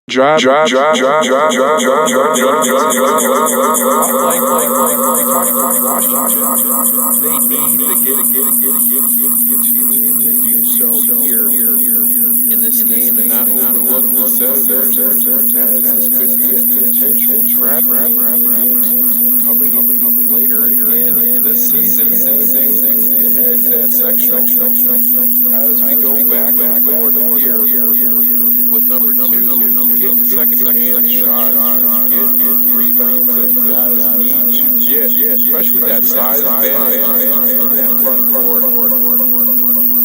Drive. They need to continuing to do so here in this game and not overlook the Senators, as this could be a potential trap game for the games coming later in the season as they head to that sectional. As we go back and forth here with number 2, get second chance shots, get rebounds that you guys need to get, especially with that size advantage in that front court.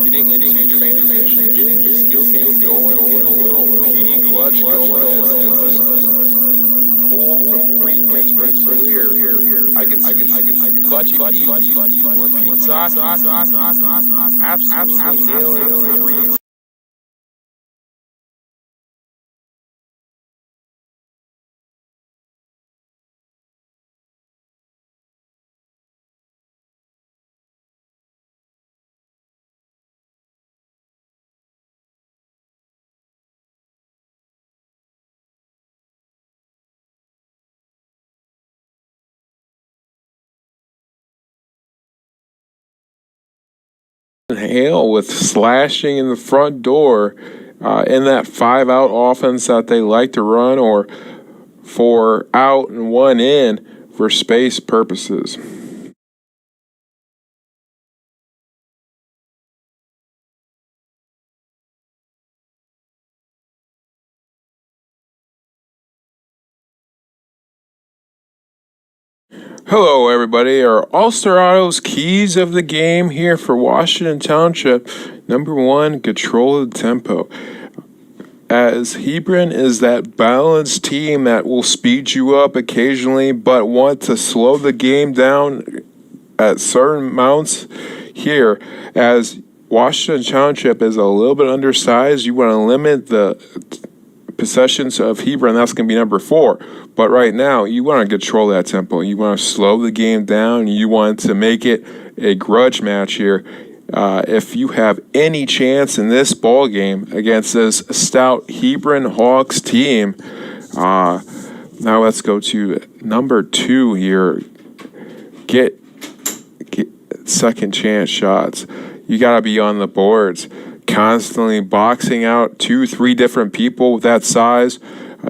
Getting into transition, getting the steal game going, getting a little PD clutch going as Cole from 3 against Rensselaer. I can see Clutchy Pete or Pete Zaki absolutely nailing threes. Hale with slashing in the front door in that 5-out offense that they like to run, or 4 out and 1 in for space purposes. Hello, everybody. Our All-Star Autos keys of the game here for Washington Township. Number 1, control the tempo. As Hebron is that balanced team that will speed you up occasionally, but want to slow the game down at certain amounts here. As Washington Township is a little bit undersized, you want to limit the possessions of Hebron. That's going to be number 4. But right now, you want to control that tempo. You want to slow the game down. You want to make it a grudge match here. If you have any chance in this ball game against this stout Hebron Hawks team, now let's go to number 2 here. Get second chance shots. You got to be on the boards, constantly boxing out 2-3 different people with that size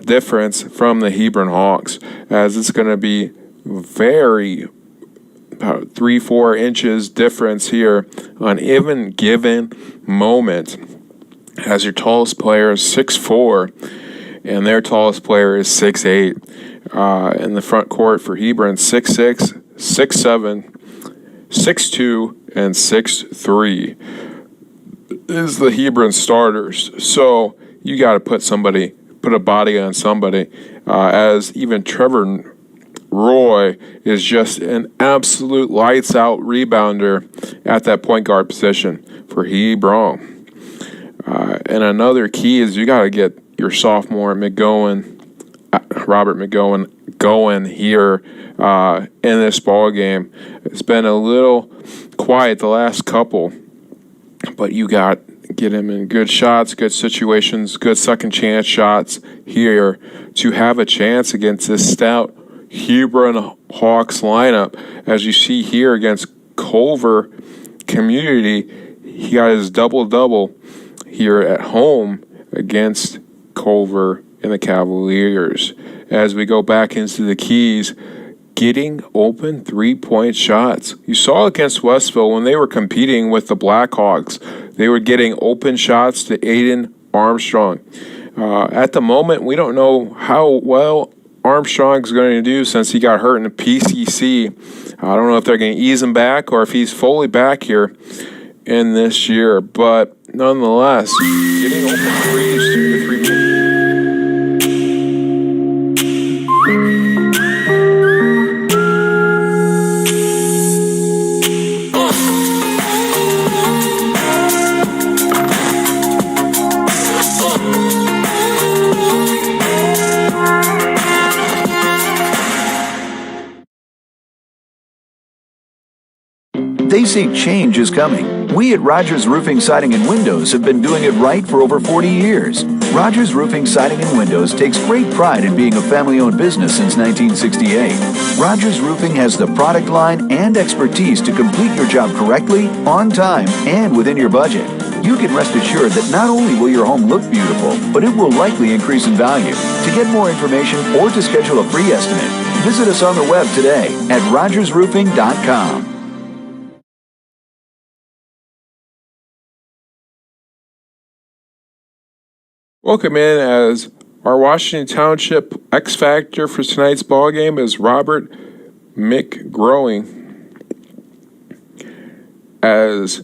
difference from the Hebron Hawks, as it's going to be very about 3-4 inches difference here on even given moment, as your tallest player is 6'4", and their tallest player is 6'8". In the front court for Hebron, 6'6", 6'7", 6'2", and 6'3". Is the Hebron starters. So you got to put a body on somebody, as even Trevor Roy is just an absolute lights out rebounder at that point guard position for Hebron. And another key is you got to get your sophomore Robert McGowan going here in this ball game. It's been a little quiet the last couple, but you got get him in good shots, good situations, good second chance shots here to have a chance against this stout Hebron Hawks lineup. As you see here against Culver Community, he got his double-double here at home against Culver and the Cavaliers. As we go back into the keys, getting open 3-point shots. You saw against Westville when they were competing with the Blackhawks. They were getting open shots to Aiden Armstrong. At the moment, we don't know how well Armstrong's going to do since he got hurt in the PCC. I don't know if they're going to ease him back or if he's fully back here in this year. But nonetheless, getting open threes to the 3-point. They say change is coming. We at Rogers Roofing, Siding, and Windows have been doing it right for over 40 years. Rogers Roofing, Siding, and Windows takes great pride in being a family-owned business since 1968. Rogers Roofing has the product line and expertise to complete your job correctly, on time, and within your budget. You can rest assured that not only will your home look beautiful, but it will likely increase in value. To get more information or to schedule a free estimate, visit us on the web today at rogersroofing.com. Welcome in as our Washington Township X Factor for tonight's ball game is Robert McGrowing, as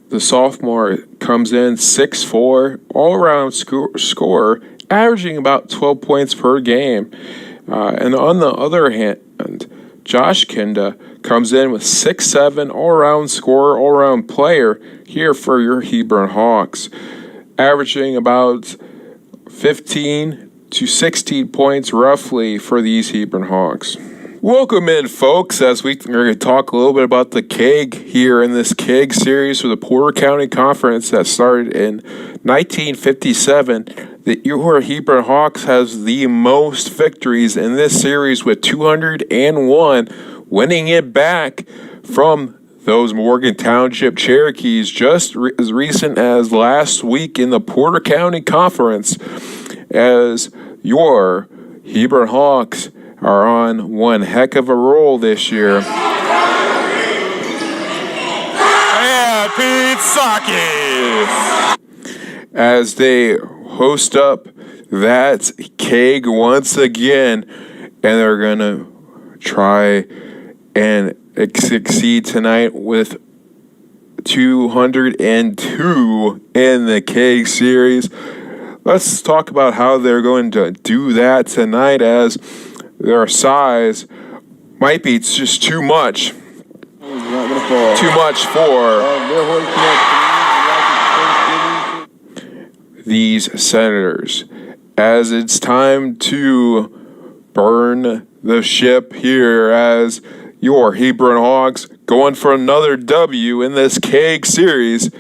the sophomore comes in 6'4", all-around scorer, averaging about 12 points per game. And on the other hand, Josh Kinda comes in with 6'7", all-around scorer, all-around player here for your Hebron Hawks, averaging about 15 to 16 points roughly for these Hebron Hawks. Welcome in, folks, as we're going to talk a little bit about the KEG here in this KEG series for the Porter County Conference that started in 1957. Your Hebron Hawks has the most victories in this series with 201, winning it back from those Morgan Township Cherokees just as recent as last week in the Porter County Conference, as your Hebron Hawks are on one heck of a roll this year. Yeah, Pete Saki! As they host up that KEG once again, and they're going to try and succeed tonight with 202 in the KEG series. Let's talk about how they're going to do that tonight, as their size might be just too much. Too much for these Senators, as it's time to burn the ship here, as your Hebron Hawks going for another W in this KEG series,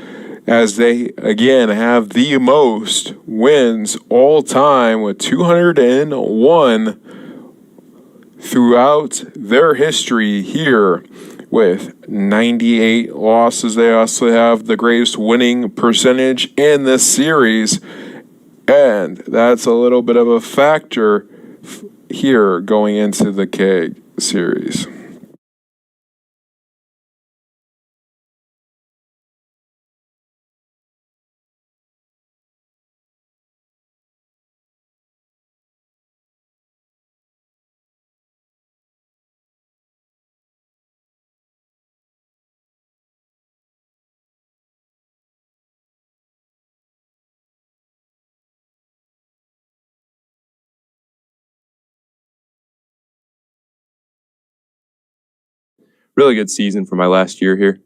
as they again have the most wins all time with 201 throughout their history here with 98 losses. They also have the greatest winning percentage in this series, and that's a little bit of a factor here going into the KEG series. Really good season for my last year here.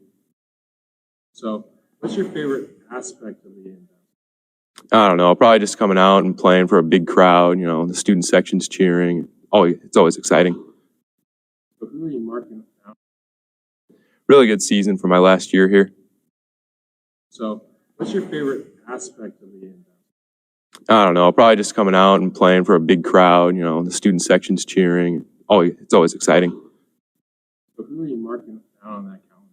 So, what's your favorite aspect of the game? I don't know, probably just coming out and playing for a big crowd, the student section's cheering. Oh, it's always exciting. So who are you marking out? Really good season for my last year here. So, what's your favorite aspect of the game? I don't know, probably just coming out and playing for a big crowd, the student section's cheering. Oh, it's always exciting. So who are you marking out on that calendar?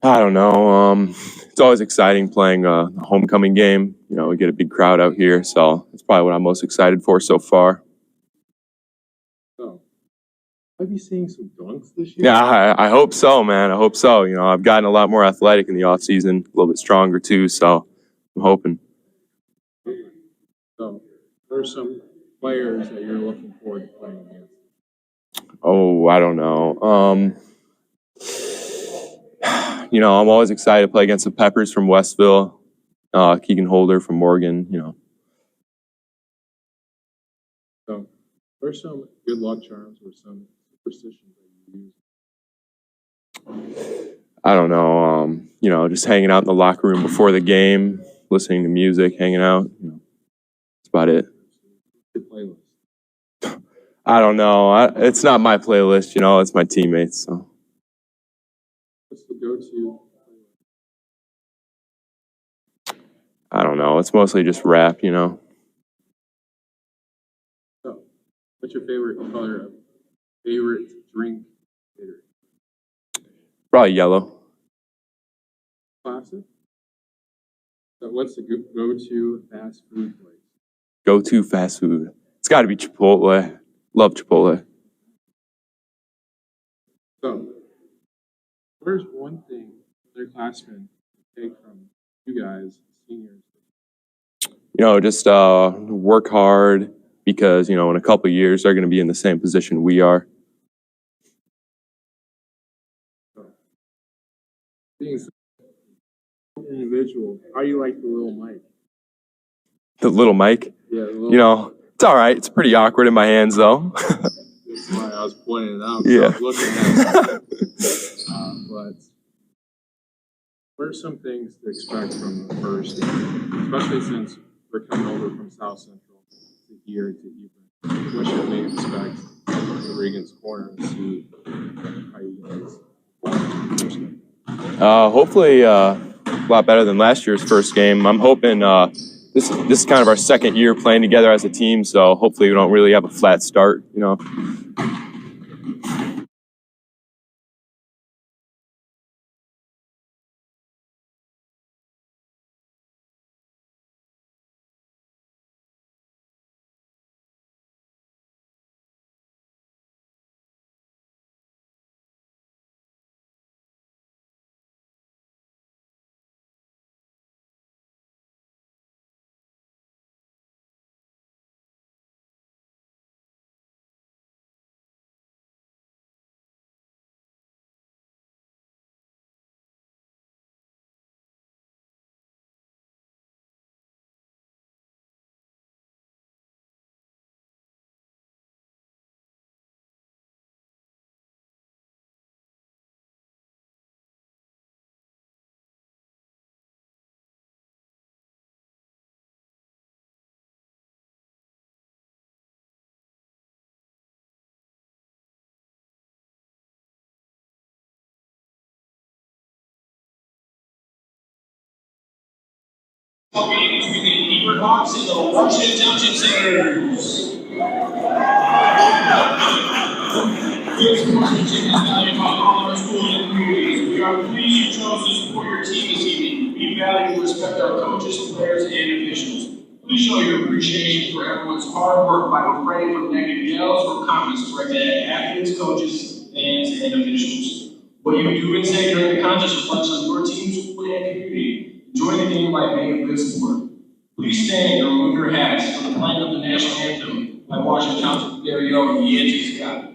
I don't know. It's always exciting playing a homecoming game. We get a big crowd out here, so it's probably what I'm most excited for so far. So, might be seeing some dunks this year? Yeah, I hope so, man. I hope so. I've gotten a lot more athletic in the off season, a little bit stronger too, so I'm hoping. So, what are some players that you're looking forward to playing against? Oh, I don't know. I'm always excited to play against the Peppers from Westville, Keegan Holder from Morgan, So, what are some good luck charms or some superstitions that you use? I don't know. Just hanging out in the locker room before the game, listening to music, hanging out. That's about it. Your playlist? I don't know. It's not my playlist, it's my teammates. So. What's the go-to? I don't know. It's mostly just rap, you know. So, what's your favorite color? Favorite drink? Probably yellow. Classic. So, what's the go-to fast food place? Go-to fast food. It's got to be Chipotle. Love Chipotle. So, where's one thing underclassmen take from you guys, seniors? You know, just work hard because, you know, in a couple of years, they're going to be in the same position we are. So, being an individual, how do you like the little mic? The little mic, Yeah, the little you know, it's all right. It's pretty awkward in my hands, though. That's why I was pointing it out. Yeah. I was looking at it. But what are some things to expect from the first, especially since we're coming over from South Central to here to Hebron? What should we expect from Regan's Corner and see how you guys? Hopefully, a lot better than last year's first game. I'm hoping this is kind of our second year playing together as a team, so hopefully we don't really have a flat start, you know. Between the Hebron Hawks and the Washington Township Senators. Good sportsmanship is valued by all our schools and communities. We are pleased you chose to support your team this evening. We value and respect our coaches, players, and officials. Please show your appreciation for everyone's hard work by refraining from negative yells or comments directed at athletes, coaches, fans, and officials. What you do and say during the contest reflects on your team, school, and community. Enjoy the game by being a good sport. Please stand and remove your hats for the playing of the national anthem by Washington Township very own Yancey Scott.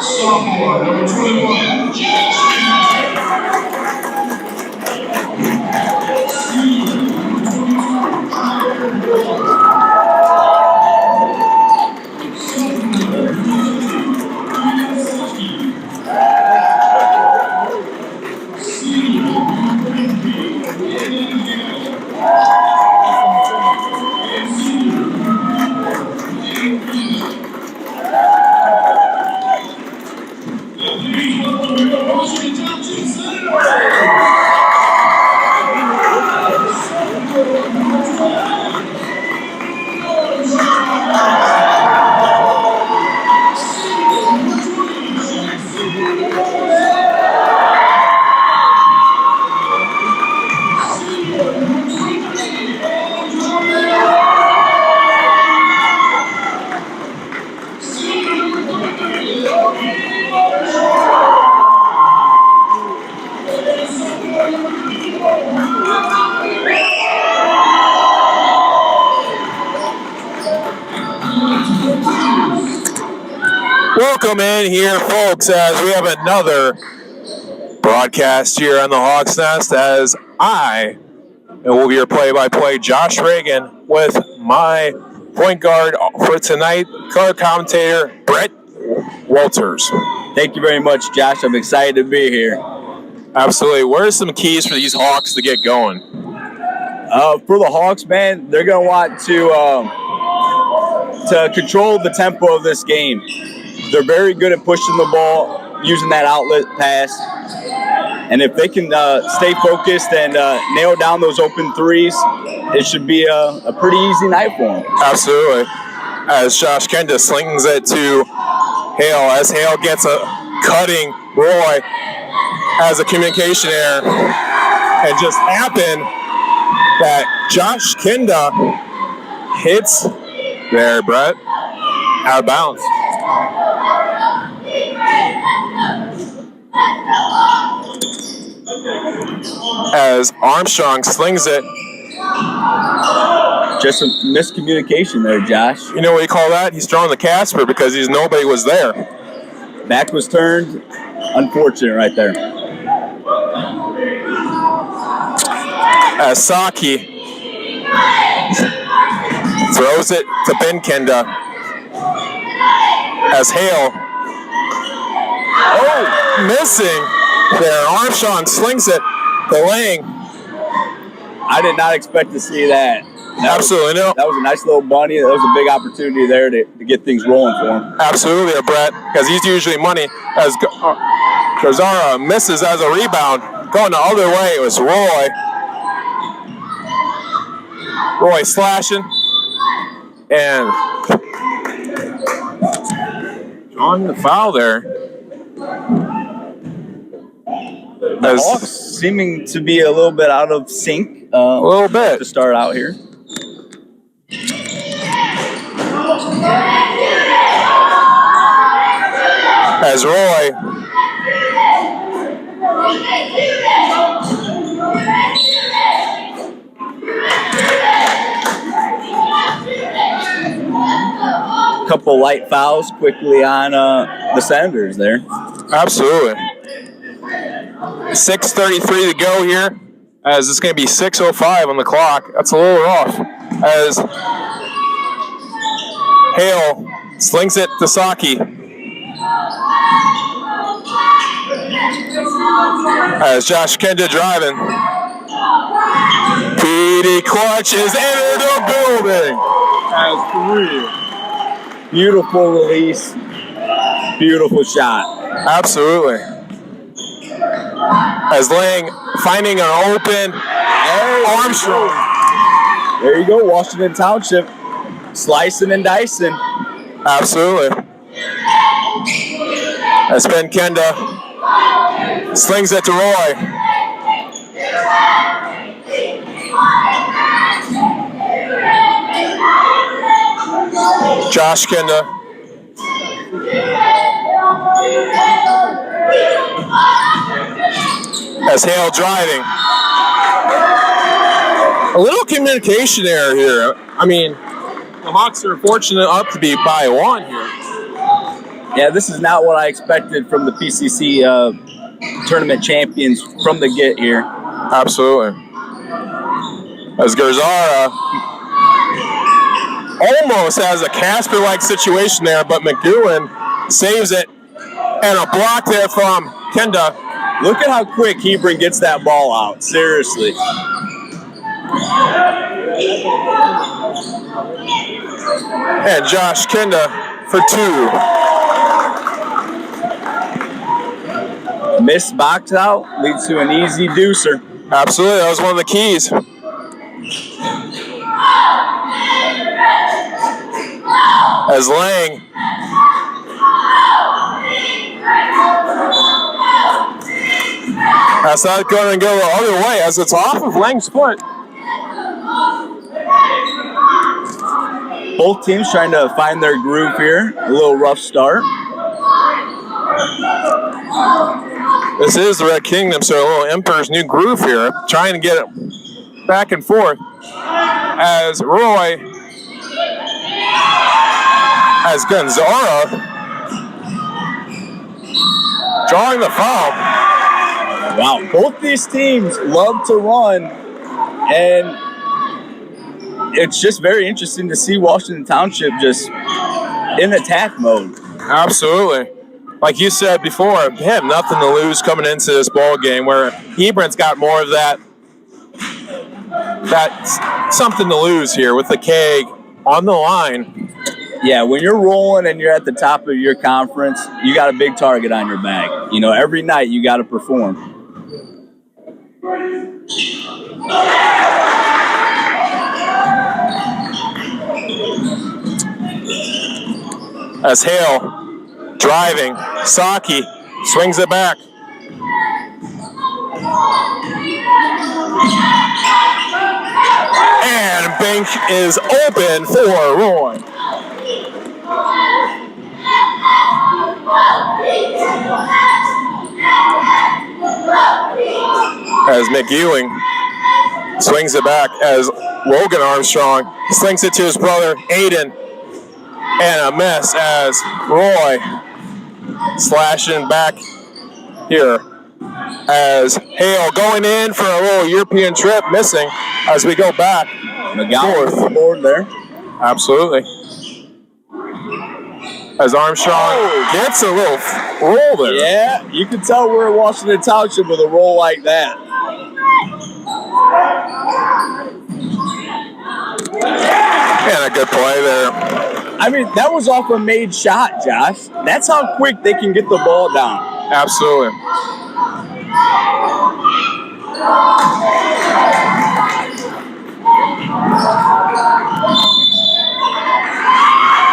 Sophomore, number 21, Jack. Welcome in here, folks, as we have another broadcast here on the Hawks Nest, as I will be your play-by-play Josh Reagan with my point guard for tonight, color commentator Brett Walters. Thank you very much, Josh. I'm excited to be here. Absolutely. What are some keys for these Hawks to get going? For the Hawks, man, they're going to want to control the tempo of this game. They're very good at pushing the ball, using that outlet pass. And if they can stay focused and nail down those open threes, it should be a pretty easy night for them. Absolutely. As Josh Kenda slings it to Hale, as Hale gets a cutting Roy as a communication error. It just happened that Josh Kenda hits there, Brett, out of bounds. As Armstrong slings it. Just some miscommunication there, Josh. You know what you call that? He's throwing the Casper because nobody was there. Back was turned. Unfortunate right there. As Saki throws it to Ben Kenda. As Hale. Oh, missing there. Armstrong slings it to Lang. I did not expect to see that. Absolutely no. That was a nice little bunny. That was a big opportunity there to get things rolling for him. Absolutely, Brett, because he's usually money. As Garzara misses as a rebound. Going the other way, it was Roy. Roy slashing. And drawing the foul there. The Hawks seeming to be a little bit out of sync. A little bit. To start out here. As Roy couple light fouls quickly on the Senators there. Absolutely. 6:33 to go here, as it's going to be 6:05 on the clock. That's a little rough. As Hale slings it to Saki. As Josh Kenda driving. PD Clutch is entered the building. Has 3. Beautiful release. Beautiful shot. Absolutely. As Lang finding an open Armstrong. There you go, Washington Township. Slicing and dicing. Absolutely. As Ben Kenda slings it to Roy. Josh Kenda. As Hale driving. A little communication error here. I mean, the Hawks are fortunate enough to be by 1 here. Yeah, this is not what I expected from the PCC tournament champions from the get here. Absolutely. As Garzara almost has a Casper-like situation there, but McGowan saves it. And a block there from Kenda. Look at how quick Hebron gets that ball out. Seriously. And Josh Kenda for 2. Missed box out leads to an easy deucer. Absolutely, that was one of the keys. As Lang that's not going to go the other way as it's off of Lang's foot. Both teams trying to find their groove here. A little rough start. This is the Red Kingdom, so a little Emperor's New Groove here. Trying to get it back and forth. As Roy, as Gonzara drawing the foul. Wow, both these teams love to run, and it's just very interesting to see Washington Township just in attack mode. Absolutely. Like you said before, they have nothing to lose coming into this ball game, where Hebron's got more of that something to lose here with the keg on the line. Yeah, when you're rolling and you're at the top of your conference, you got a big target on your back. You know, every night you got to perform. As Hale driving, Saki swings it back. And Bank is open for Roy. As McEwing swings it back, as Logan Armstrong slings it to his brother Aiden, and a miss as Roy slashing back here, as Hale going in for a little European trip, missing as we go back. McGowan on the board there. Absolutely. As Armstrong gets a little roll there. Yeah, you can tell we're at Washington Township with a roll like that. And a good play there. I mean, that was off a made shot, Josh. That's how quick they can get the ball down. Absolutely.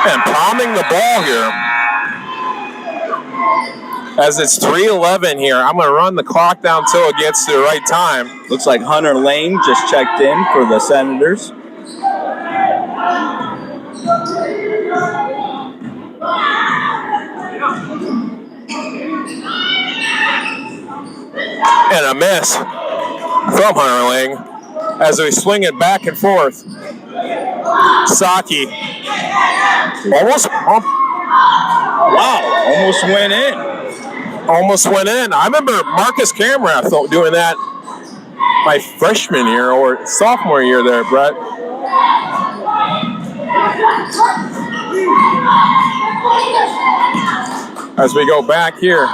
And palming the ball here. As it's 3:11 here, I'm going to run the clock down until it gets to the right time. Looks like Hunter Lane just checked in for the Senators. And a miss from Hunter Lane as we swing it back and forth. Saki almost went in. Almost went in. I remember Marcus Camerath doing that my freshman year or sophomore year there, Brett. As we go back here.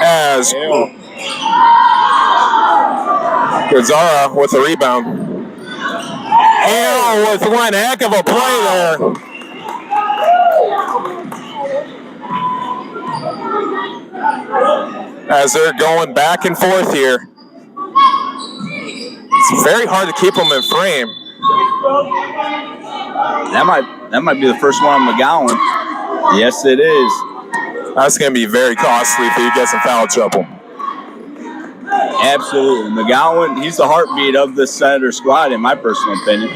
As Gazzara with the rebound. Hale with one heck of a play there. As they're going back and forth here. It's very hard to keep them in frame. That might be the first one on McGowan. Yes, it is. That's going to be very costly if he gets in foul trouble. Absolutely. McGowan, he's the heartbeat of this Senator squad, in my personal opinion.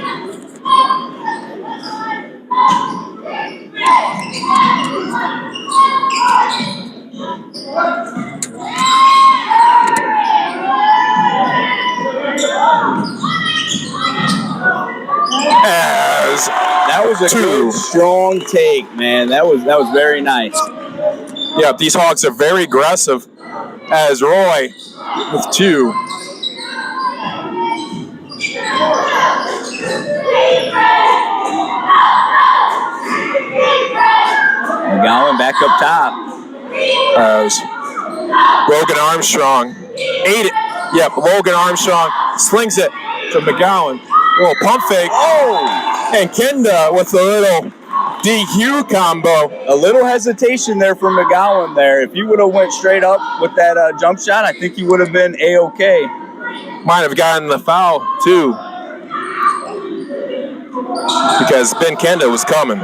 As that was a good, strong take, man. That was very nice. Yeah, these Hogs are very aggressive. As Roy with two. McGowan back up top. As Logan Armstrong ate it. Yep, Logan Armstrong slings it to McGowan. A little pump fake. Oh! And Kenda with a little DQ combo. A little hesitation there from McGowan there. If he would have went straight up with that jump shot, I think he would have been A-OK. Might have gotten the foul, too. Because Ben Kenda was coming.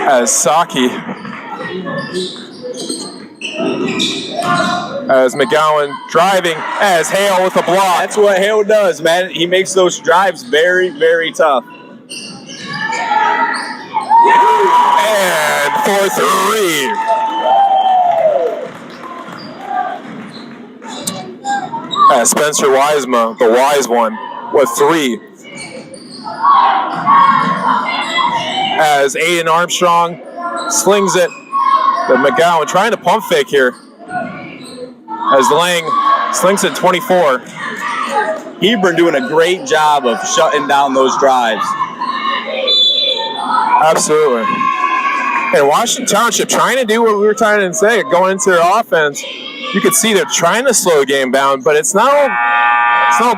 As Saki. As McGowan driving, as Hale with a block. That's what Hale does, man. He makes those drives very, very tough. And for three. As Spencer Wiesema, the wise one, with three. as Aiden Armstrong slings it to McGowan, trying to pump fake here as Lang slings it 24. Hebron doing a great job of shutting down those drives. Absolutely. And Washington Township trying to do what we were trying to say, going into their offense. You could see they're trying to slow the game down, but it's not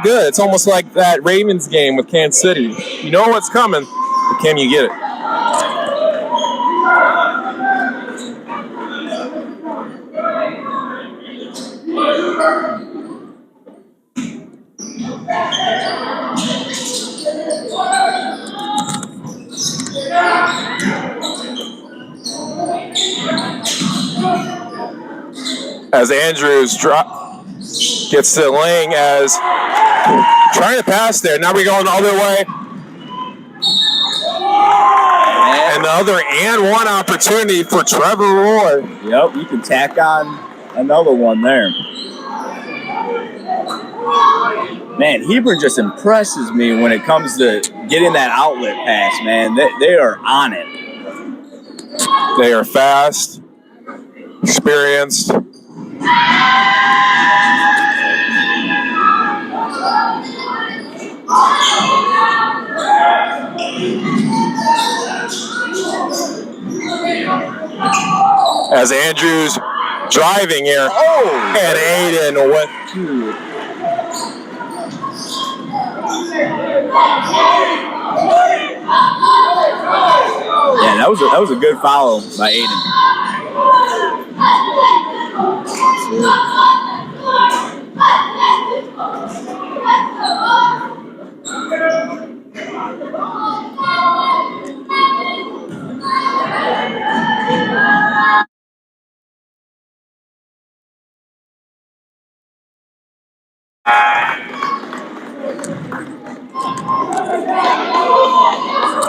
good. It's almost like that Ravens game with Kansas City. You know what's coming, but can you get it? As Andrews gets to Lang as trying to pass there. Now we're going the other way. Another and one opportunity for Trevor Roy. Yep, you can tack on another one there. Man, Hebron just impresses me when it comes to getting that outlet pass, man. They are on it. They are fast, experienced. As Andrews driving here, and Aiden with. Yeah, that was a good follow by Aiden.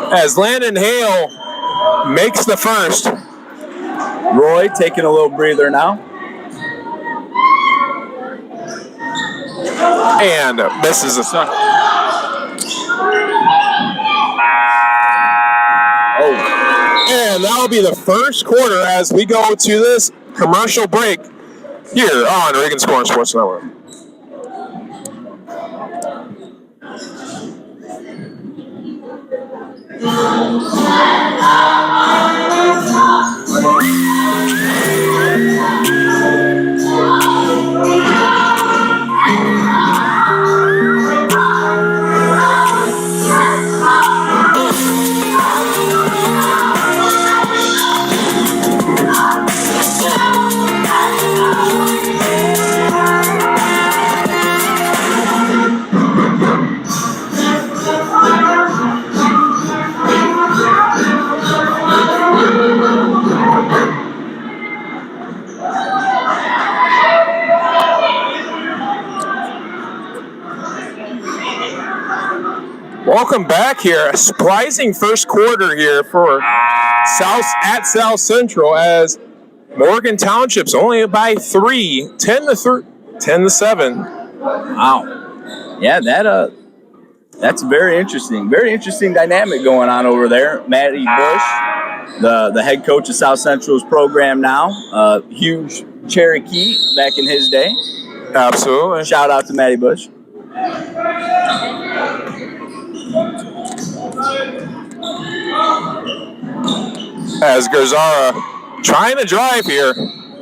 As Landon Hale makes the first. Roy taking a little breather now. And misses a second. And that'll be the first quarter as we go to this commercial break here on Reagan Scoring Sports Network. Welcome back here. A surprising first quarter here for South Central as Morgan Township's only by 3, 10-7. Wow. Yeah, that's very interesting. Very interesting dynamic going on over there. Matty Bush, the head coach of South Central's program now. Huge Cherokee back in his day. Absolutely. Shout out to Matty Bush. As Garzara trying to drive here,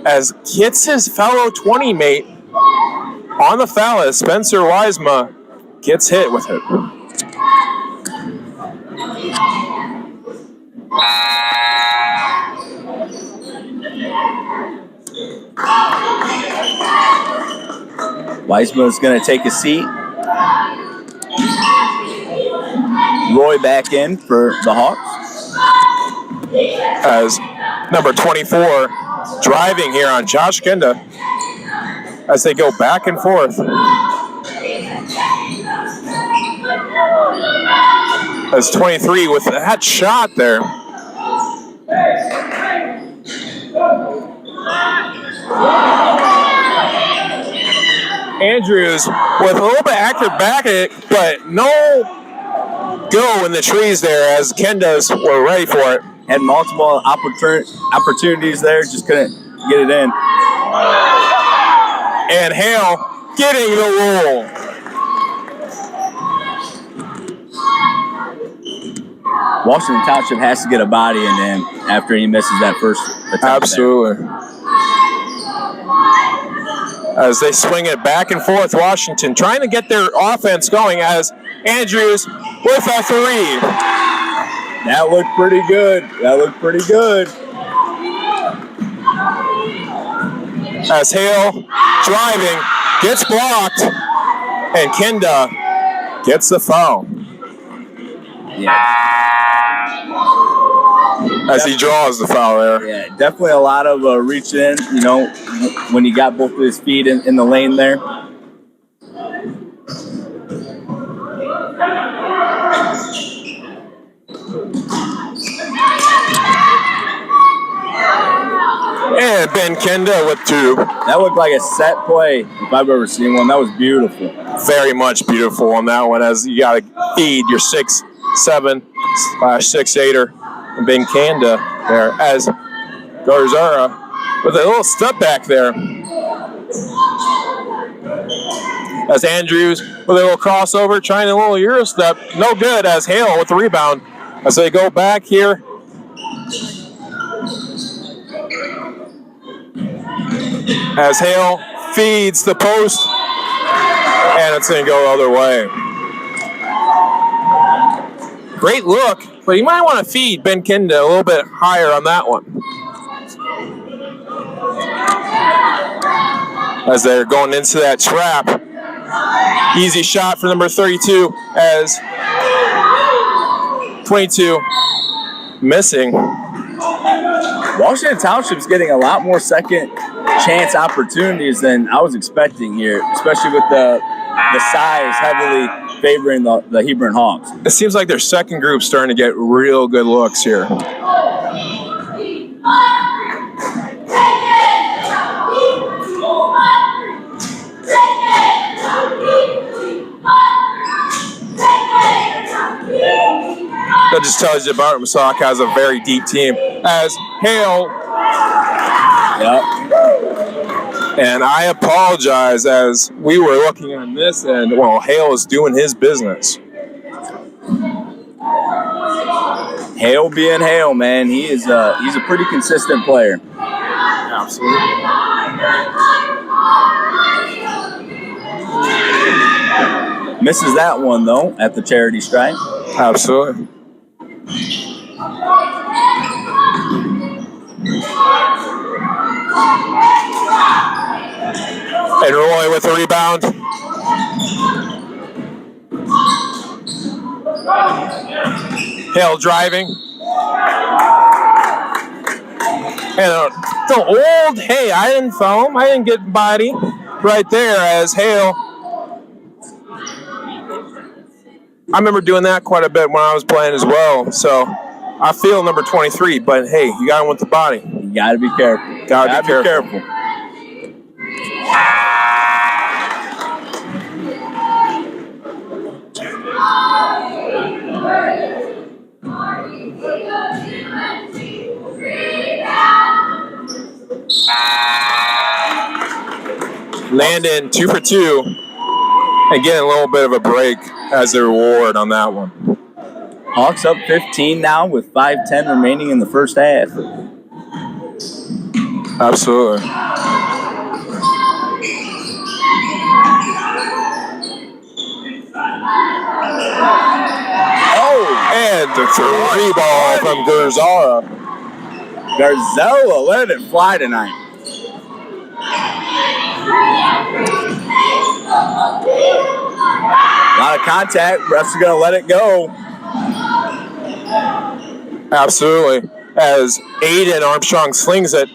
as gets his fellow 20 mate on the foul as Spencer Wiesma gets hit with it. Wiesma's going to take a seat. Roy back in for the Hawks. As number 24 driving here on Josh Genda as they go back and forth. As 23 with that shot there. Andrews with a little bit active back at it, but no go in the trees there as Kendas were ready for it. Had multiple opportunities there, just couldn't get it in. And Hale getting the roll. Washington Township has to get a body into him after he misses that first attempt. Absolutely. As they swing it back and forth, Washington trying to get their offense going as Andrews with a three. That looked pretty good. As Hale driving, gets blocked, and Kenda gets the foul. Yeah. As he draws the foul there. Yeah, definitely a lot of reaching in, when he got both of his feet in the lane there. And Ben Kenda with two. That looked like a set play if I've ever seen one. That was beautiful. Very much beautiful on that one, as you got to feed your 6'7/6'8" and Ben Kenda there, as Garzara with a little step back there. As Andrews with a little crossover, trying a little Euro step. No good, as Hale with the rebound. As they go back here. As Hale feeds the post, and it's going to go the other way. Great look, but you might want to feed Ben Kenda a little bit higher on that one. As they're going into that trap. Easy shot for number 32 as 22 missing. Washington Township's getting a lot more second chance opportunities than I was expecting here, especially with the size heavily favoring the Hebron Hawks. It seems like their second group's starting to get real good looks here. That just tells you about Massac has a very deep team. As Hale. Yep. And I apologize, as we were looking on this end. Well, Hale is doing his business. Hale being Hale, man. He's a pretty consistent player. Absolutely. Misses that one, though, at the charity stripe. Absolutely. And Roy with the rebound. Hale driving. And the old, hey, I didn't foul, I didn't get body right there as Hale. I remember doing that quite a bit when I was playing as well. So I feel number 23, but hey, you got him with the body. You got to be careful. Got to be careful. Landon 2 for 2 and getting a little bit of a break as a reward on that one. Hawks up 15 now with 5:10 remaining in the first half. Absolutely. Oh, and the three ball from Garzara. Garzella let it fly tonight. A lot of contact. Refs are going to let it go. Absolutely. As Aiden Armstrong slings it.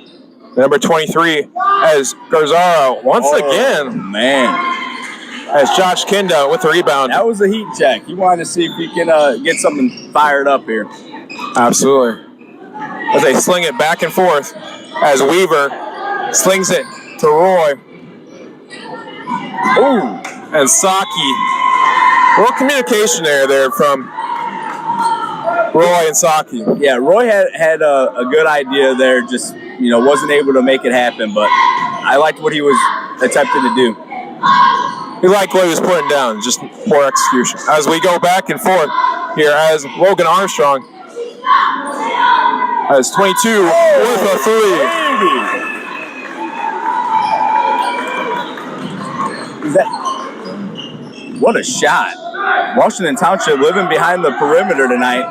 Number 23 as Garzara once again. Man. As Josh Kenda with the rebound. That was a heat check. He wanted to see if he can get something fired up here. Absolutely. As they sling it back and forth. As Weaver slings it to Roy. Ooh. And Saki. A little communication there from Roy and Saki. Yeah, Roy had a good idea there, just, wasn't able to make it happen, but I liked what he was attempting to do. He liked what he was putting down, just poor execution. As we go back and forth here, as Logan Armstrong has 22 with a 3. What a shot. Washington Township living behind the perimeter tonight.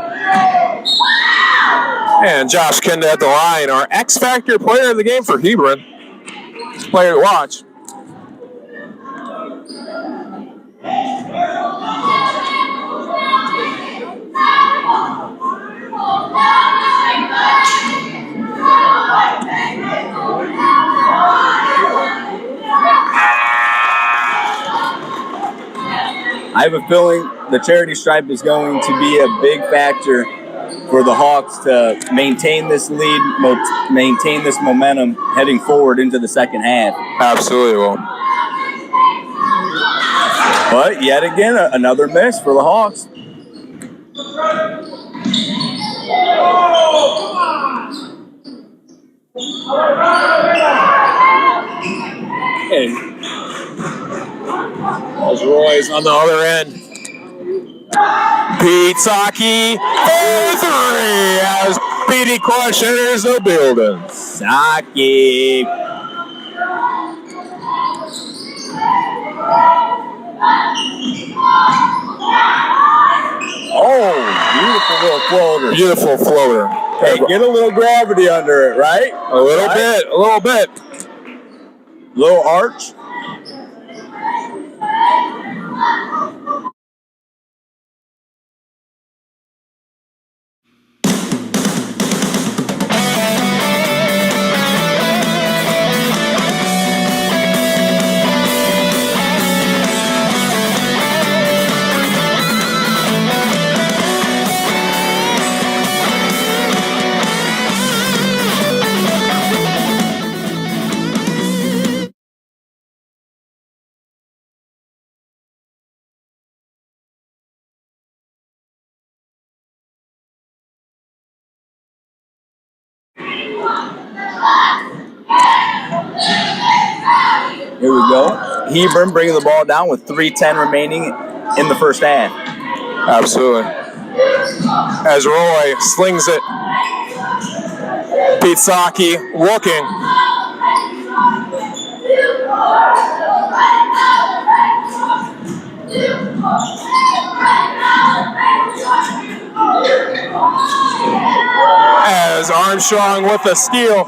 And Josh Kenda at the line, our X-Factor player of the game for Hebron. Player to watch. I have a feeling the charity stripe is going to be a big factor for the Hawks to maintain this lead, maintain this momentum heading forward into the second half. Absolutely will. But yet again, another miss for the Hawks. And as Roy's on the other end. Pete Saki for 3 as PD Clutch enters the building. Saki. Oh, beautiful little floater. Beautiful floater. Hey, get a little gravity under it, right? A little bit. Little arch. Here we go. Hebron bringing the ball down with 3:10 remaining in the first half. Absolutely. As Roy slings it. Pete Saki looking. As Armstrong with a steal.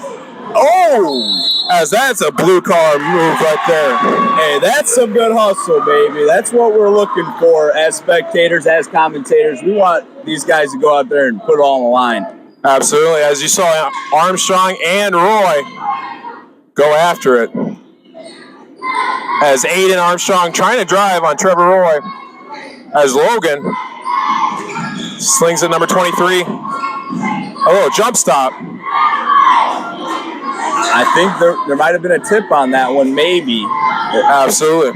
Oh! As that's a blue-collar move right there. Hey, that's some good hustle, baby. That's what we're looking for as spectators, as commentators. We want these guys to go out there and put it all on the line. Absolutely. As you saw, Armstrong and Roy go after it. As Aiden Armstrong trying to drive on Trevor Roy. As Logan slings it number 23. A little jump stop. I think there might have been a tip on that one, maybe. Absolutely.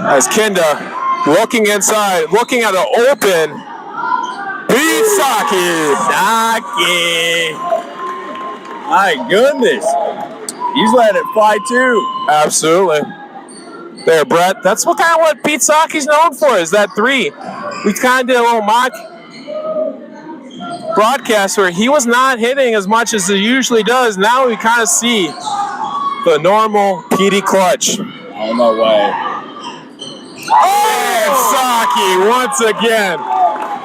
As Kenda looking inside, looking at the open. Pete Saki. My goodness. He's letting it fly too. Absolutely. There, Brett. That's what Pete Saki's known for, is that 3. We kind of did a little mock broadcast where he was not hitting as much as he usually does. Now we kind of see the normal PD Clutch. Oh, no way. Oh, Saki once again.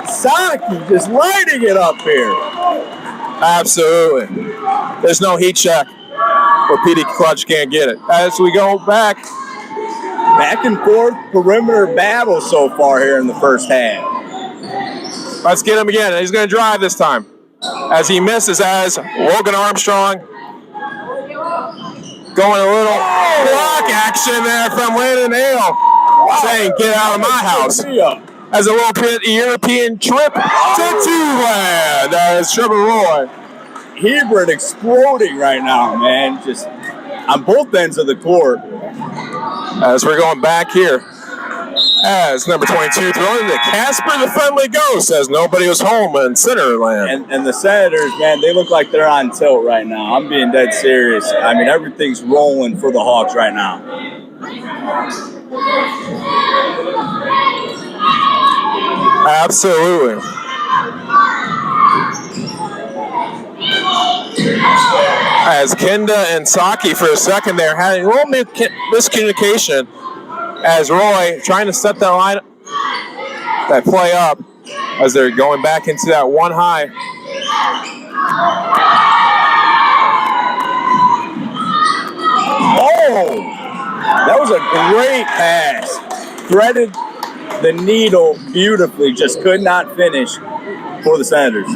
Saki just lighting it up here. Absolutely. There's no heat check where PD Clutch can't get it. As we go back and forth perimeter battle so far here in the first half. Let's get him again. He's going to drive this time. As he misses, as Logan Armstrong going a little block action there from Landon Hale, saying, "Get out of my house." As a little bit European trip to Two-Land, as Trevor Roy. Hebron exploding right now, man. Just on both ends of the court. As we're going back here. As number 22 throwing to Casper the Friendly Ghost as nobody was home in Centerland. And the Senators, man, they look like they're on tilt right now. I'm being dead serious. I mean, everything's rolling for the Hawks right now. Absolutely. As Kenda and Saki for a second there had a little miscommunication as Roy trying to set that play up as they're going back into that one high. Oh, that was a great pass. Threaded the needle beautifully, just could not finish for the Senators.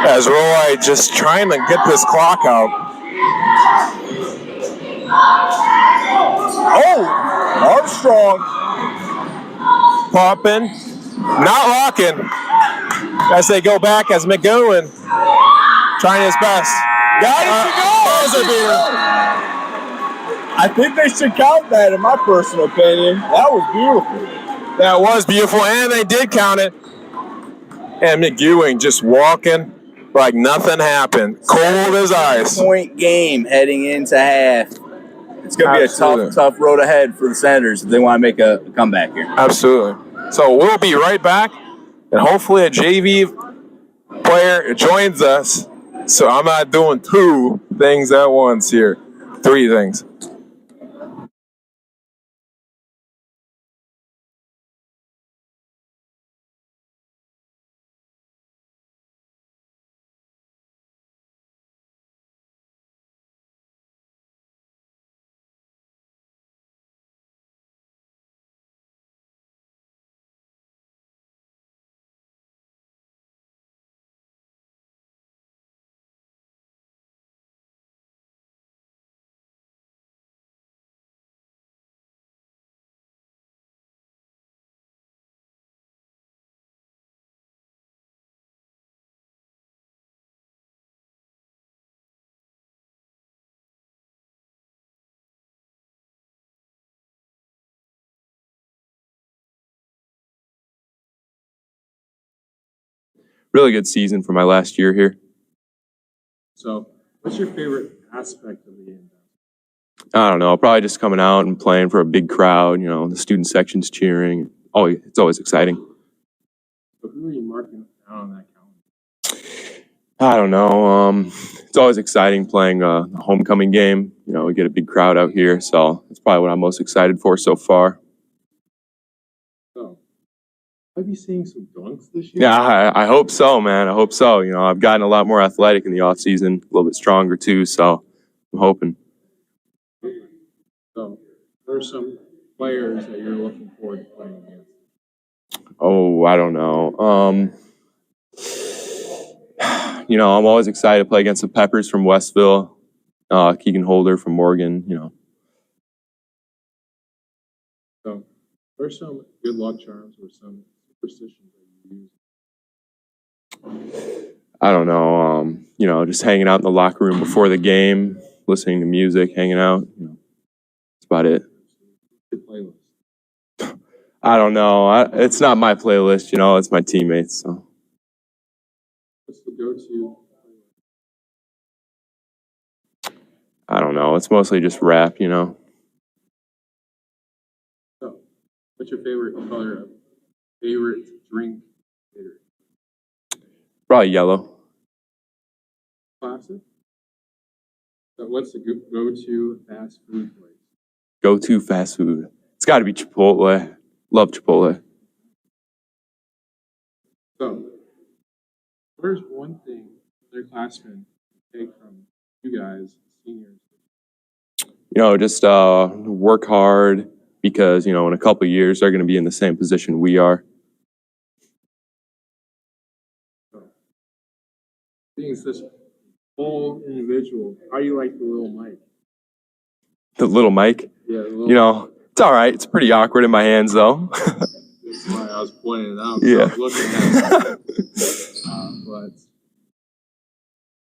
As Roy just trying to get this clock out. Oh, Armstrong. Popping, not locking. As they go back as McGowan trying his best. Got it to go. I think they should count that in my personal opinion. That was beautiful. That was beautiful, and they did count it. And McGowan just walking like nothing happened. Cold as ice. Point game heading into half. It's going to be a tough road ahead for the Senators if they want to make a comeback here. Absolutely. So we'll be right back, and hopefully a JV player joins us. So I'm not doing 2 things at once here. 3 things. Really good season for my last year here. So what's your favorite aspect of the game? I don't know, probably just coming out and playing for a big crowd, you know, the student section's cheering. Oh, it's always exciting. So who are you marking down on that calendar? I don't know. It's always exciting playing a homecoming game. You know, we get a big crowd out here, so it's probably what I'm most excited for so far. So, might be seeing some dunks this year? Yeah, I hope so, man. I hope so. You know, I've gotten a lot more athletic in the off season, a little bit stronger too, so I'm hoping. So, what are some players that you're looking forward to playing against? Oh, I don't know. You know, I'm always excited to play against the Peppers from Westville, Keegan Holder from Morgan, you know. So, what are some good luck charms or some superstitions that you use? I don't know. You know, just hanging out in the locker room before the game, listening to music, hanging out. You know, that's about it. Your playlist? I don't know. It's not my playlist, you know. It's my teammates. So. What's the go-to? I don't know. It's mostly just rap, you know. So, what's your favorite color? Favorite drink? Probably yellow. Classic. So, what's the go-to fast food place? Go-to fast food. It's got to be Chipotle. Love Chipotle. So, where's one thing their classmen take from you guys, seniors? You know, just work hard because, you know, in a couple of years, they're going to be in the same position we are. So, being such a full individual, how do you like the little mic? The little mic? Yeah, the little You know, it's all right. It's pretty awkward in my hands, though. It's my I was pointing it out. Yeah. I was looking at it. But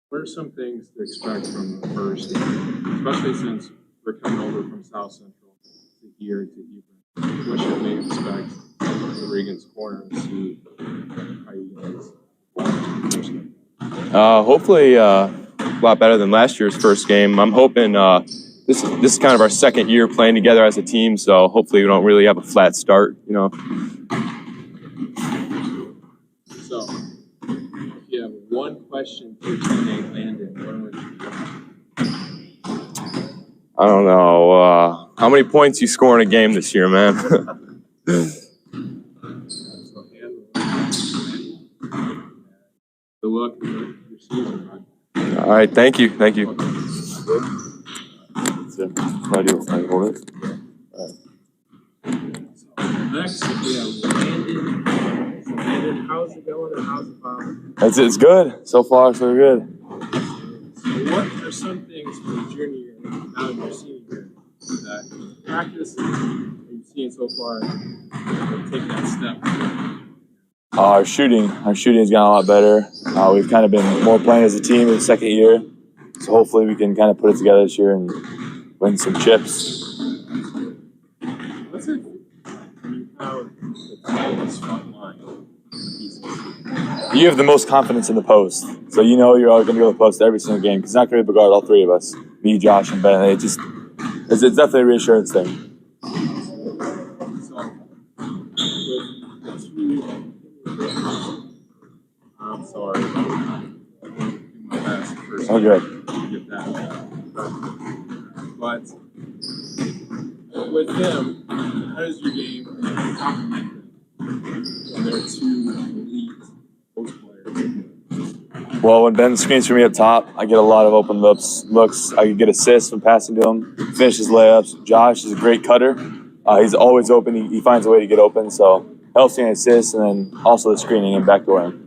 what are some things to expect from the first game, especially since we're coming over from South Central to here to Hebron? What should we expect from Regan's Corner and see how you guys watch the first game? Hopefully a lot better than last year's first game. I'm hoping this is kind of our second year playing together as a team, so hopefully we don't really have a flat start, you know. So, if you have one question for teammate Landon, what would you do? I don't know. How many points you score in a game this year, man? Good luck in your season, bud. All right, thank you. Next, we have Landon. Landon, how's it going and how's it going? It's good. So far, so good. So what are some things from your junior year, now your senior year, that practice you've seen so far that take that step? Our shooting has gotten a lot better. We've kind of been more playing as a team in the second year, so hopefully we can kind of put it together this year and win some chips. What's it when you have the tightest front line in the PCC? You have the most confidence in the post, so you know you're going to be able to post every single game because it's not going to be able to guard all three of us, me, Josh, and Ben. It's definitely a reassurance thing. I'm sorry. I'm going to do my best first. Oh, good. To get that. But with them, how does your game complement them? And they're two elite post players. Well, when Ben screens for me up top, I get a lot of open looks. I can get assists from passing to him, finishes layups. Josh is a great cutter. He's always open. He finds a way to get open, so helps me in assists and then also the screening and backdoor him.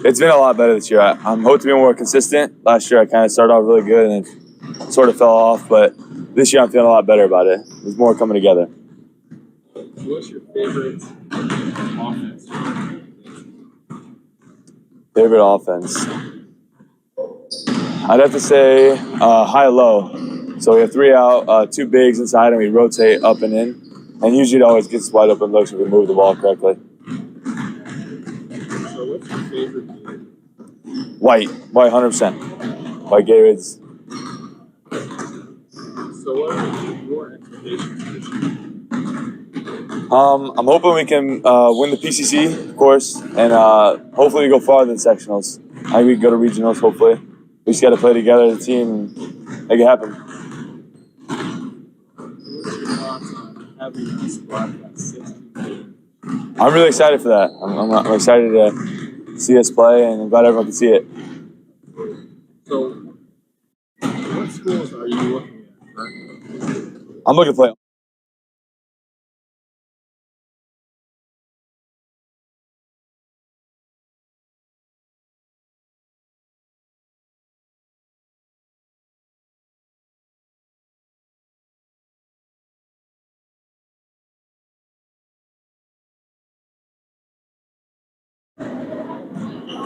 It's been a lot better this year. I'm hoping to be more consistent. Last year I kind of started off really good and then sort of fell off, but this year I'm feeling a lot better about it. There's more coming together. What's your favorite offense? Favorite offense? I'd have to say high-low. So we have three out, two bigs inside, and we rotate up and in. And usually it always gets wide open looks if we move the ball correctly. So what's your favorite game? White 100%. White Gatorades. So what are your expectations this year? I'm hoping we can win the PCC, of course, and hopefully we go farther than sectionals. I think we can go to regionals, hopefully. We just got to play together as a team and make it happen. What's your thoughts on having a squad at 16? I'm really excited for that. I'm excited to see us play, and I'm glad everyone can see it. So, what schools are you looking at currently? I'm looking to play.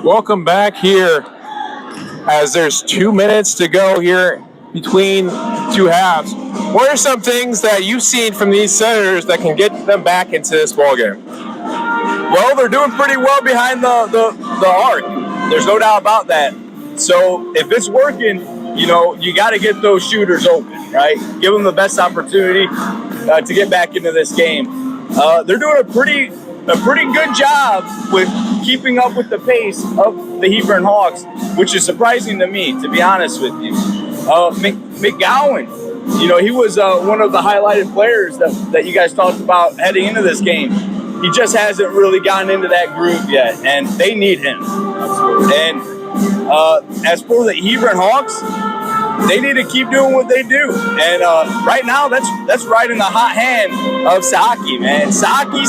Welcome back here as there's 2 minutes to go here between two halves. What are some things that you've seen from these Senators that can get them back into this ballgame? Well, they're doing pretty well behind the arc. There's no doubt about that. So if it's working, you know, you got to get those shooters open, right? Give them the best opportunity to get back into this game. They're doing a pretty good job with keeping up with the pace of the Hebron Hawks, which is surprising to me, to be honest with you. McGowan, you know, he was one of the highlighted players that you guys talked about heading into this game. He just hasn't really gotten into that groove yet, and they need him. And as for the Hebron Hawks, they need to keep doing what they do. And right now, that's right in the hot hand of Saki, man. Saki.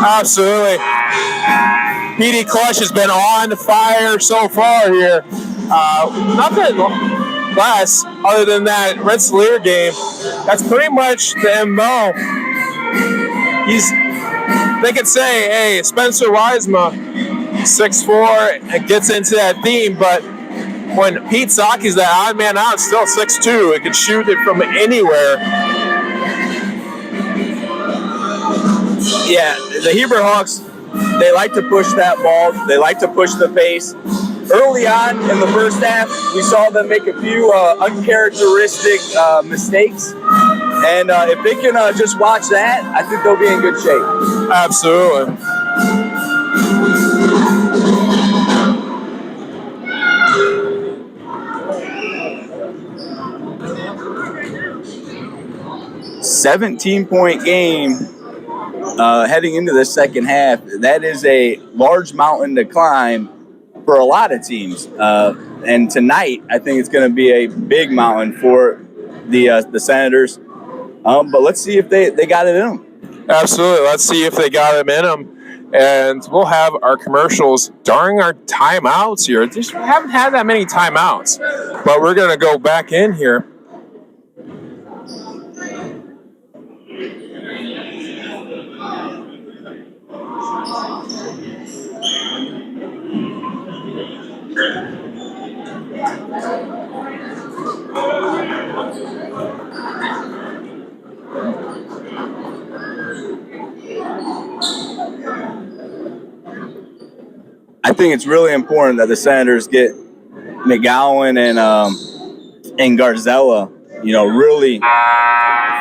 Absolutely. PD Clutch has been on fire so far here. Nothing less other than that Rensselaer game. That's pretty much the MO. They could say, hey, Spencer Wiesma, 6'4", and gets into that theme, but when Pete Saki's that odd man out, it's still 6'2". It can shoot it from anywhere. Yeah, the Hebron Hawks, they like to push that ball. They like to push the pace. Early on in the first half, we saw them make a few uncharacteristic mistakes. And if they can just watch that, I think they'll be in good shape. Absolutely. A 17-point game heading into the second half. That is a large mountain to climb for a lot of teams. And tonight, I think it's going to be a big mountain for the Senators. But let's see if they got it in them. Absolutely. Let's see if they got them in them. And we'll have our commercials during our timeouts here. Just haven't had that many timeouts. But we're going to go back in here. I think it's really important that the Senators get McGowan and Garzella, really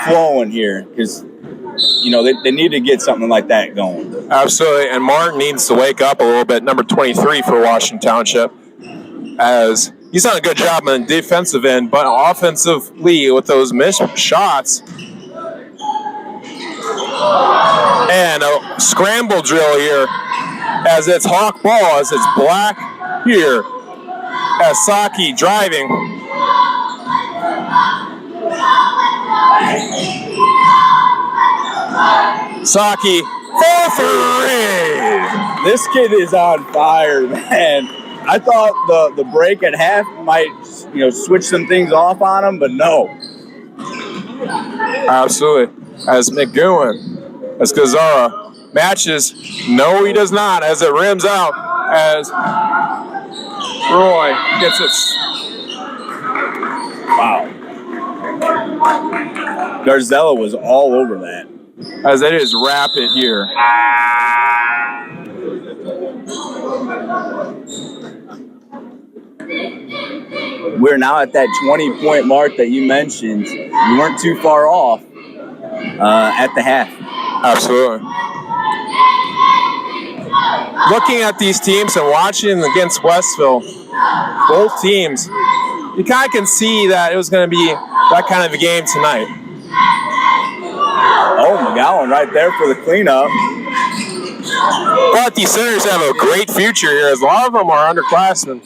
flowing here because, they need to get something like that going. Absolutely. And Martin needs to wake up a little bit, number 23 for Washington Township, as he's done a good job on the defensive end, but offensively with those missed shots. And a scramble drill here as it's hawk ball, as it's black here, as Saki driving. Saki, 4-3. This kid is on fire, man. I thought the break at half might, switch some things off on him, but no. Absolutely. As McGowan, as Gazzara matches. No, he does not, as it rims out, as Roy gets it. Wow. Garzella was all over that. As it is rapid here. We're now at that 20-point mark that you mentioned. You weren't too far off at the half. Absolutely. Looking at these teams and watching against Westville, both teams, you kind of can see that it was going to be that kind of a game tonight. Oh, McGowan right there for the cleanup. But these Senators have a great future here, as a lot of them are underclassmen.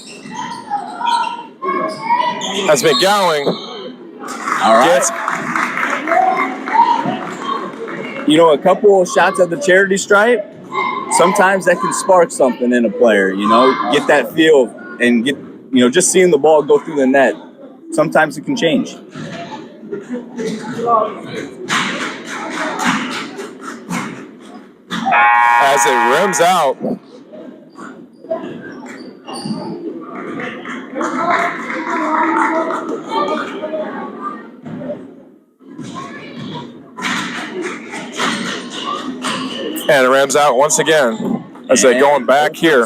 As McGowan gets... A couple of shots at the charity stripe, sometimes that can spark something in a player, get that feel and get, just seeing the ball go through the net. Sometimes it can change. As it rims out. And it rims out once again as they're going back here.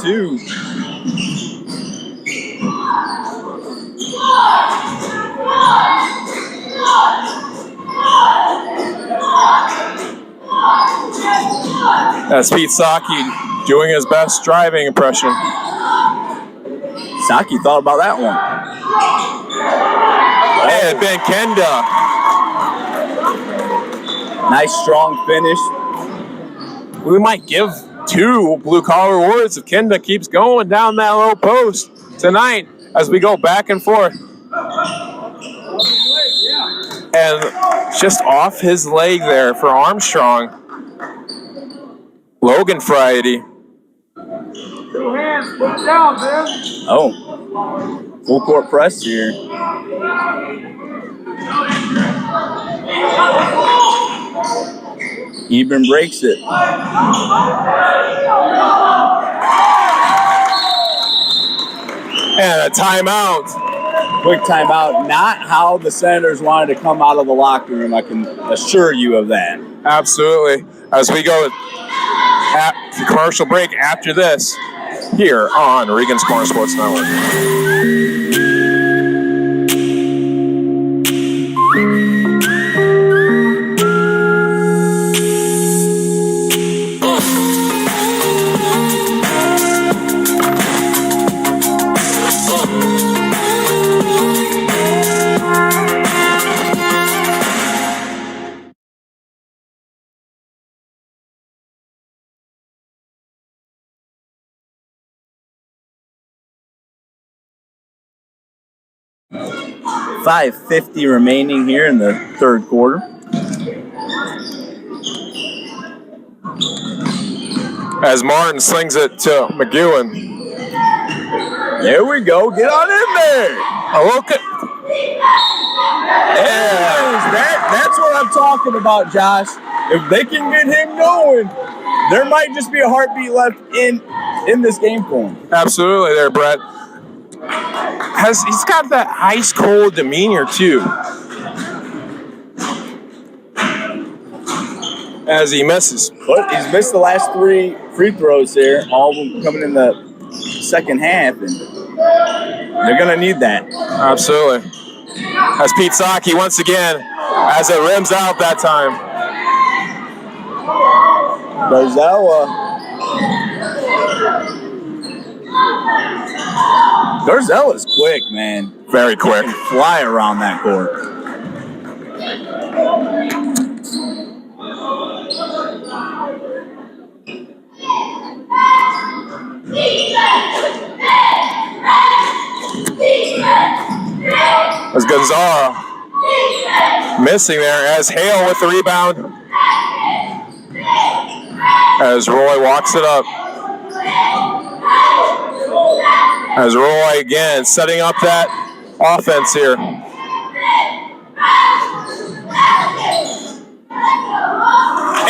That's Pete Saki doing his best driving impression. Saki thought about that one. And Ben Kenda. Nice strong finish. We might give 2 blue-collar awards if Kenda keeps going down that low post tonight as we go back and forth. And just off his leg there for Armstrong. Logan Friday. Oh, full court press here. Hebron breaks it. And a timeout. Quick timeout. Not how the Senators wanted to come out of the locker room, I can assure you of that. Absolutely. As we go at the commercial break after this, here on Regan's Corner Sports Network. 5:50 remaining here in the third quarter. As Martin slings it to McEwen. There we go. Get on in there. Look at. That's what I'm talking about, Josh. If they can get him going, there might just be a heartbeat left in this game for him. Absolutely there, Brett. He's got that ice cold demeanor too. As he misses. But he's missed the last 3 free throws here, all of them coming in the second half, and they're going to need that. Absolutely. As Pete Saki once again, as it rims out that time. Garzella's quick, man. Very quick. He can fly around that court. As Gonzalo missing there, as Hale with the rebound. As Roy walks it up. As Roy again setting up that offense here.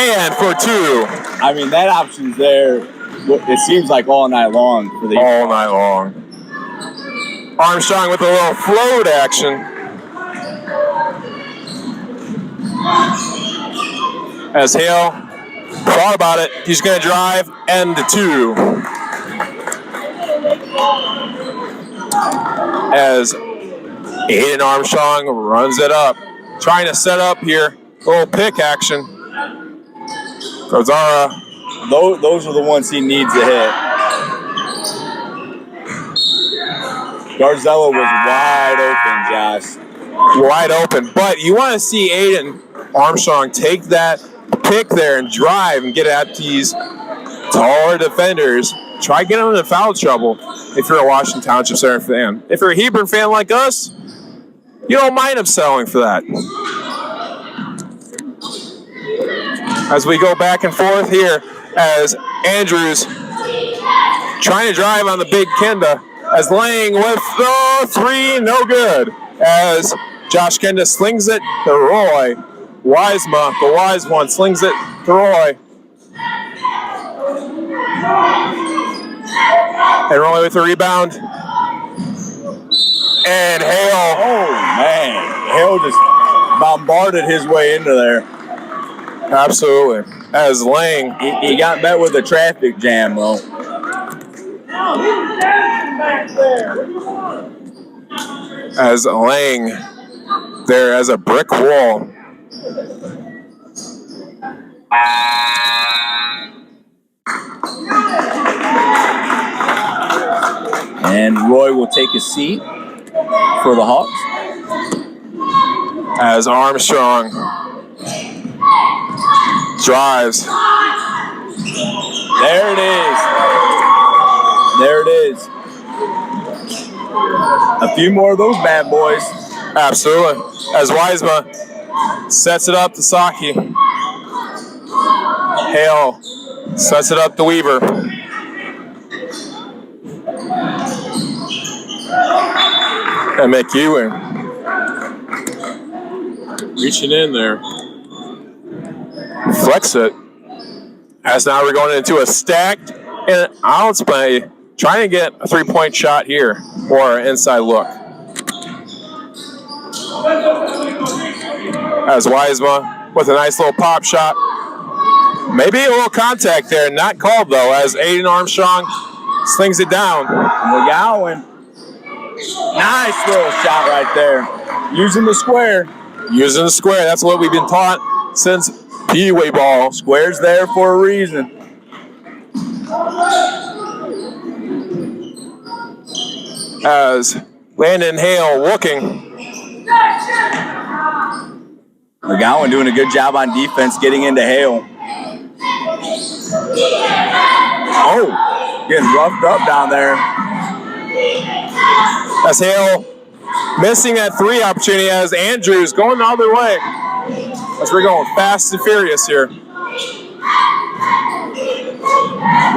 And for 2. I mean, that option's there. It seems like all night long for the all night long. Armstrong with a little float action. As Hale thought about it, he's going to drive and 2. As Aiden Armstrong runs it up, trying to set up here, a little pick action. Kozara. Those are the ones he needs to hit. Garzella was wide open, Josh. Wide open, but you want to see Aiden Armstrong take that pick there and drive and get at these taller defenders. Try getting them into foul trouble if you're a Washington Township Center fan. If you're a Hebron fan like us, you don't mind them settling for that. As we go back and forth here, as Andrews trying to drive on the big Kenda, as Lang with the 3, no good. As Josh Kenda slings it to Roy. Wisema, the wise one, slings it to Roy. And Roy with the rebound. And Hale. Oh, man. Hale just bombarded his way into there. Absolutely. As Lang. He got met with a traffic jam, though. As Lang there as a brick wall. And Roy will take a seat for the Hawks. As Armstrong drives. There it is. There it is. A few more of those bad boys. Absolutely. As Wisema sets it up to Saki. Hale sets it up to Weaver. And McEwen reaching in there. Flex it. As now we're going into a stacked and outs play, trying to get a 3-point shot here or an inside look. As Wiesma with a nice little pop shot. Maybe a little contact there, not called though, as Aiden Armstrong slings it down. McGowan. Nice little shot right there. Using the square. Using the square, that's what we've been taught since P-Way ball. Square's there for a reason. As Landon Hale looking. McGowan doing a good job on defense getting into Hale. Oh, getting roughed up down there. As Hale missing that 3 opportunity as Andrews going the other way. As we're going fast and furious here.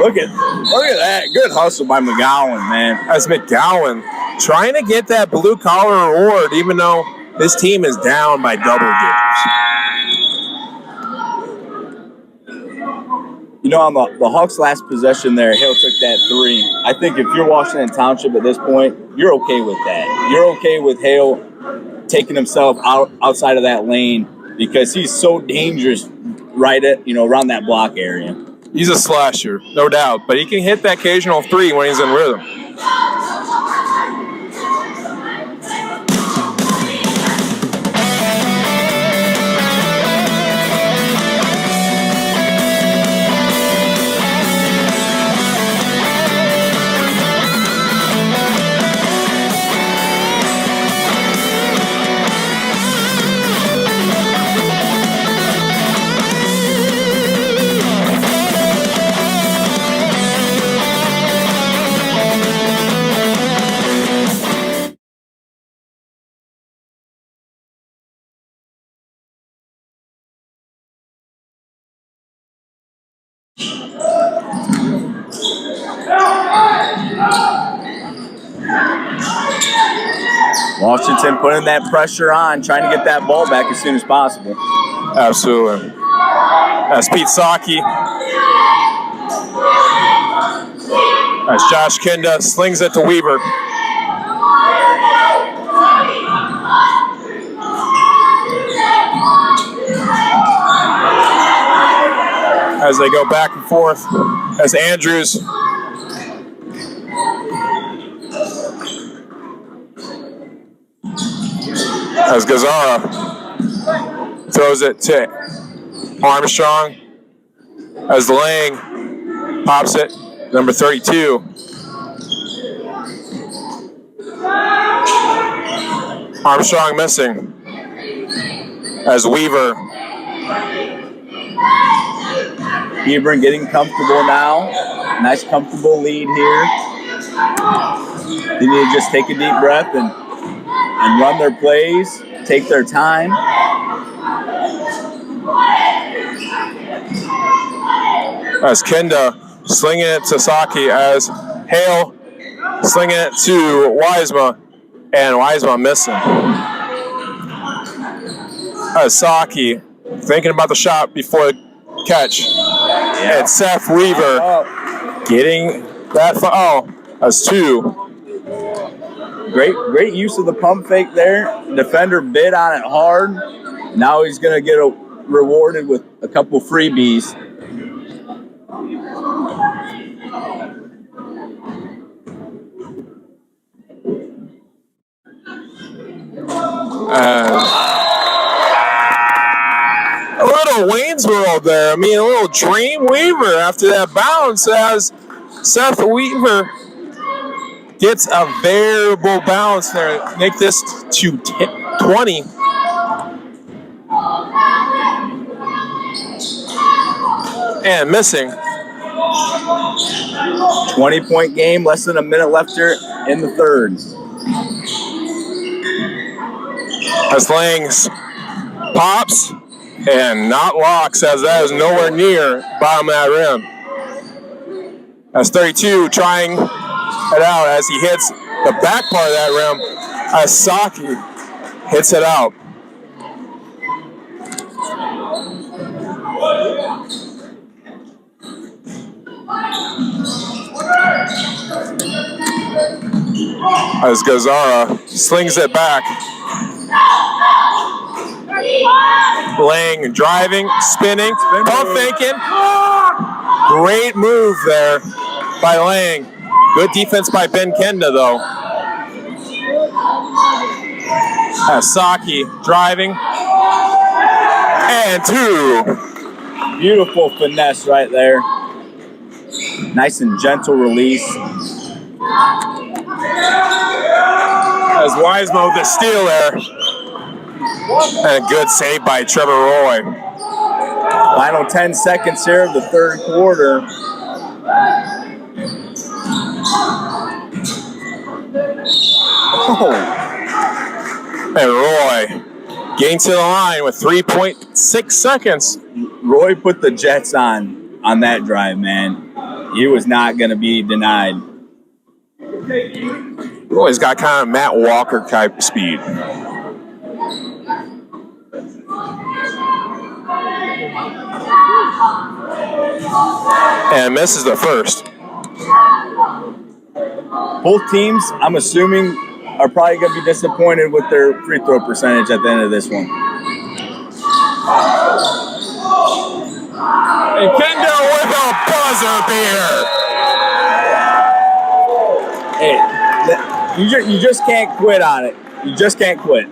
Look at that. Good hustle by McGowan, man. As McGowan trying to get that blue collar reward even though this team is down by double digits. You know, on the Hawks' last possession there, Hale took that 3. I think if you're Washington Township at this point, you're okay with that. You're okay with Hale taking himself outside of that lane because he's so dangerous right at, around that block area. He's a slasher, no doubt, but he can hit that occasional 3 when he's in rhythm. Washington putting that pressure on, trying to get that ball back as soon as possible. Absolutely. That's Pete Saki. As Josh Kinda slings it to Weaver. As they go back and forth, as Andrews as Gazzara throws it to Armstrong, as Lang pops it, number 32. Armstrong missing, as Weaver. Hebron getting comfortable now. Nice comfortable lead here. They need to just take a deep breath and run their plays, take their time. As Kenda slinging it to Saki, as Hale slinging it to Wiesma, and Wiesma missing. As Saki thinking about the shot before the catch. Yeah. And Seth Weaver getting that foul as 2. Great use of the pump fake there. Defender bid on it hard. Now he's going to get rewarded with a couple freebies. A little Waynesboro there. I mean, a little Dream Weaver after that bounce as Seth Weaver gets a variable bounce there. Make this to 20. And missing. 20-point game, less than a minute left here in the third. As Langs pops and not locks, as that is nowhere near bottom of that rim. As 32 trying it out as he hits the back part of that rim. Asaki hits it out. As Gazzara slings it back. Lang driving, spinning, pump faking. Great move there by Lang. Good defense by Ben Kenda, though. Asaki driving. And 2. Beautiful finesse right there. Nice and gentle release. As Wiseman with the steal there. And a good save by Trevor Roy. Final 10 seconds here of the third quarter. Oh. And Roy getting to the line with 3.6 seconds. Roy put the Jets on that drive, man. He was not going to be denied. Roy's got kind of Matt Walker type speed. And misses the first. Both teams, I'm assuming, are probably going to be disappointed with their free throw percentage at the end of this one. And Kendo with a buzzer beater. Hey, you just can't quit on it. You just can't quit.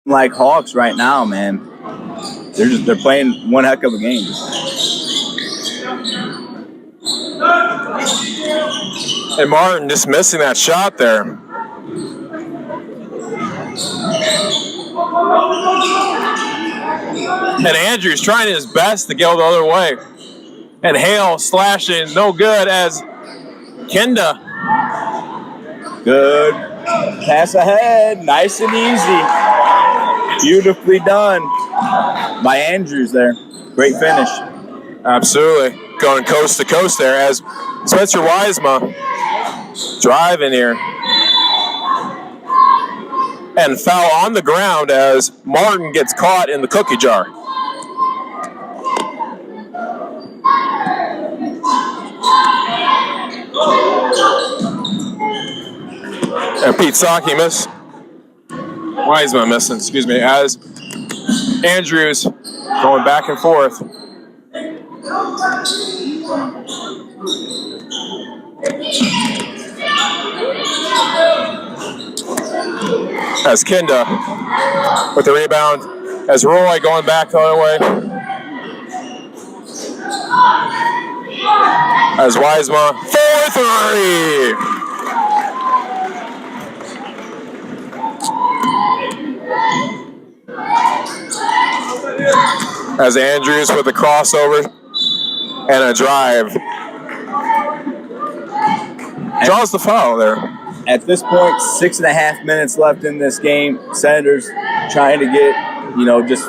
Like Hawks right now, man. They're playing one heck of a game. And Martin just missing that shot there. And Andrews trying his best to go the other way. And Hale slashing, no good as Kenda. Good. Pass ahead. Nice and easy. Beautifully done by Andrews there. Great finish. Absolutely. Going coast to coast there as Spencer Wiesema driving here. And foul on the ground as Martin gets caught in the cookie jar. And Pete Saki miss. Wiesema missing, excuse me, as Andrews going back and forth. As Kenda with the rebound, as Roy going back the other way. As Wiesema, 4-3. As Andrews with a crossover and a drive. Draws the foul there. At this point, 6.5 minutes left in this game. Senators trying to get, just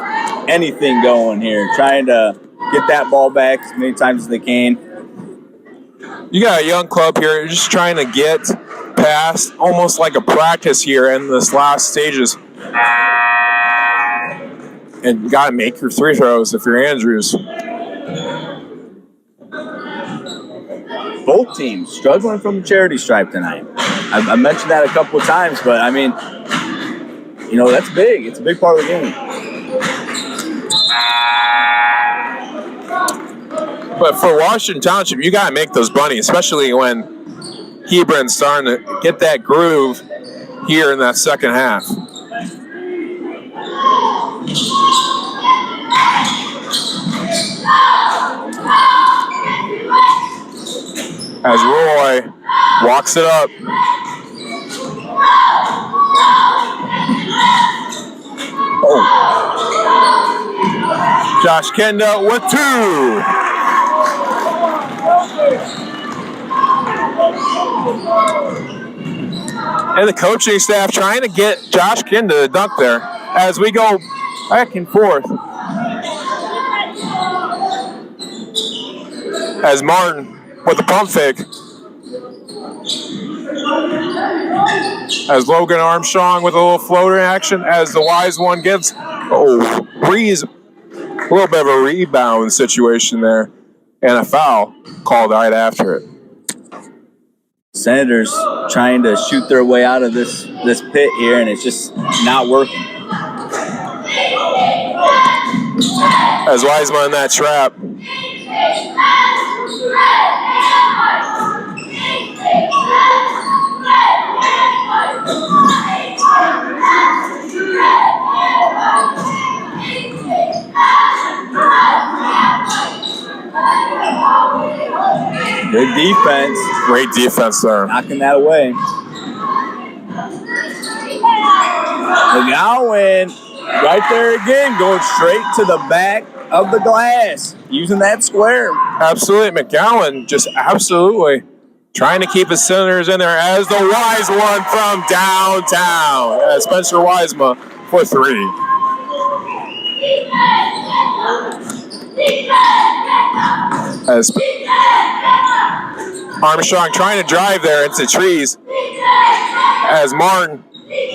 anything going here. Trying to get that ball back as many times as they can. You got a young club here just trying to get past almost like a practice here in this last stages. and got to make your free throws if you're Andrews. Both teams struggling from the charity stripe tonight. I mentioned that a couple of times, but I mean, you know, that's big. It's a big part of the game. But for Washington Township, you got to make those bunnies, especially when Hebron's starting to get that groove here in that second half. As Roy walks it up. Oh. Josh Kenda with 2. And the coaching staff trying to get Josh Kenda to dunk there as we go back and forth. As Martin with the pump fake. As Logan Armstrong with a little floater action as the wise one gets Rees a little bit of a rebound situation there and a foul called right after it. Senators trying to shoot their way out of this pit here, and it's just not working. As Wiseman in that trap. Good defense. Great defense there. Knocking that away. McGowan right there again, going straight to the back of the glass, using that square. Absolutely. McGowan just absolutely trying to keep his Senators in there as the wise one from downtown. Spencer Wiseman for 3. As Armstrong trying to drive there into trees. As Martin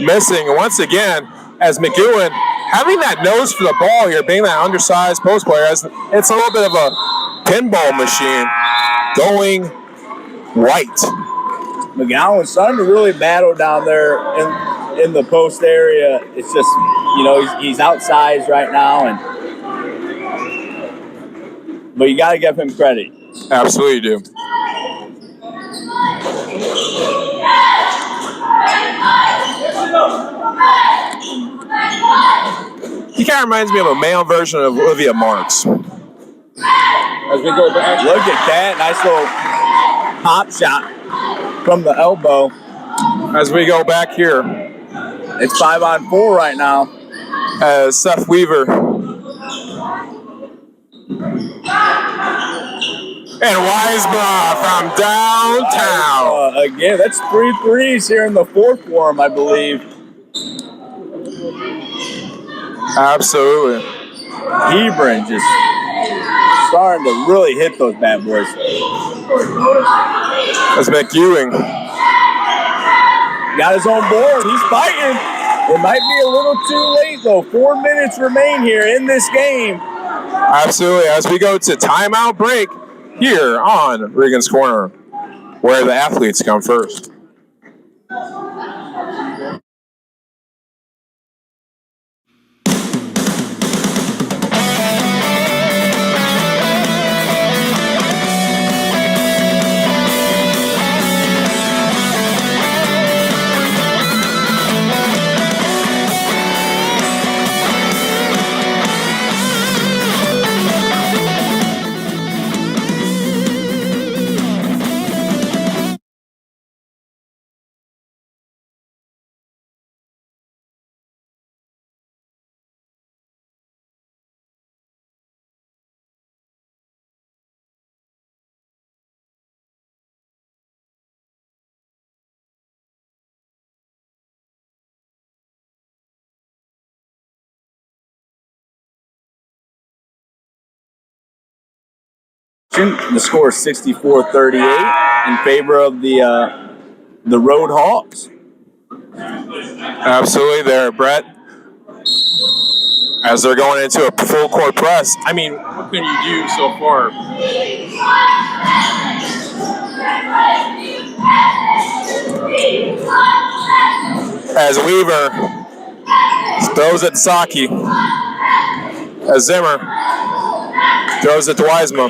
missing once again. As McEwen having that nose for the ball here, being that undersized post player. As it's a little bit of a pinball machine going white. McGowan's starting to really battle down there in the post area. It's just, you know, he's outsized right now, but you got to give him credit. Absolutely do. He kind of reminds me of a male version of Olivia Marks. As we go back, look at that nice little pop shot from the elbow. As we go back here, it's 5-on-4 right now. As Seth Weaver and Wiseman from downtown. Again, that's 3 threes here in the fourth for him, I believe. Absolutely. Hebron just starting to really hit those bad boys. That's McEwen. Got his own board. He's fighting. It might be a little too late, though. 4 minutes remain here in this game. Absolutely. As we go to timeout break here on Regan's Corner, where the athletes come first. The score is 64-38 in favor of the Road Hawks. Absolutely there, Brett. as they're going into a full court press. I mean, what can you do so far? As Weaver throws it to Saki. As Zimmer throws it to Wiesema.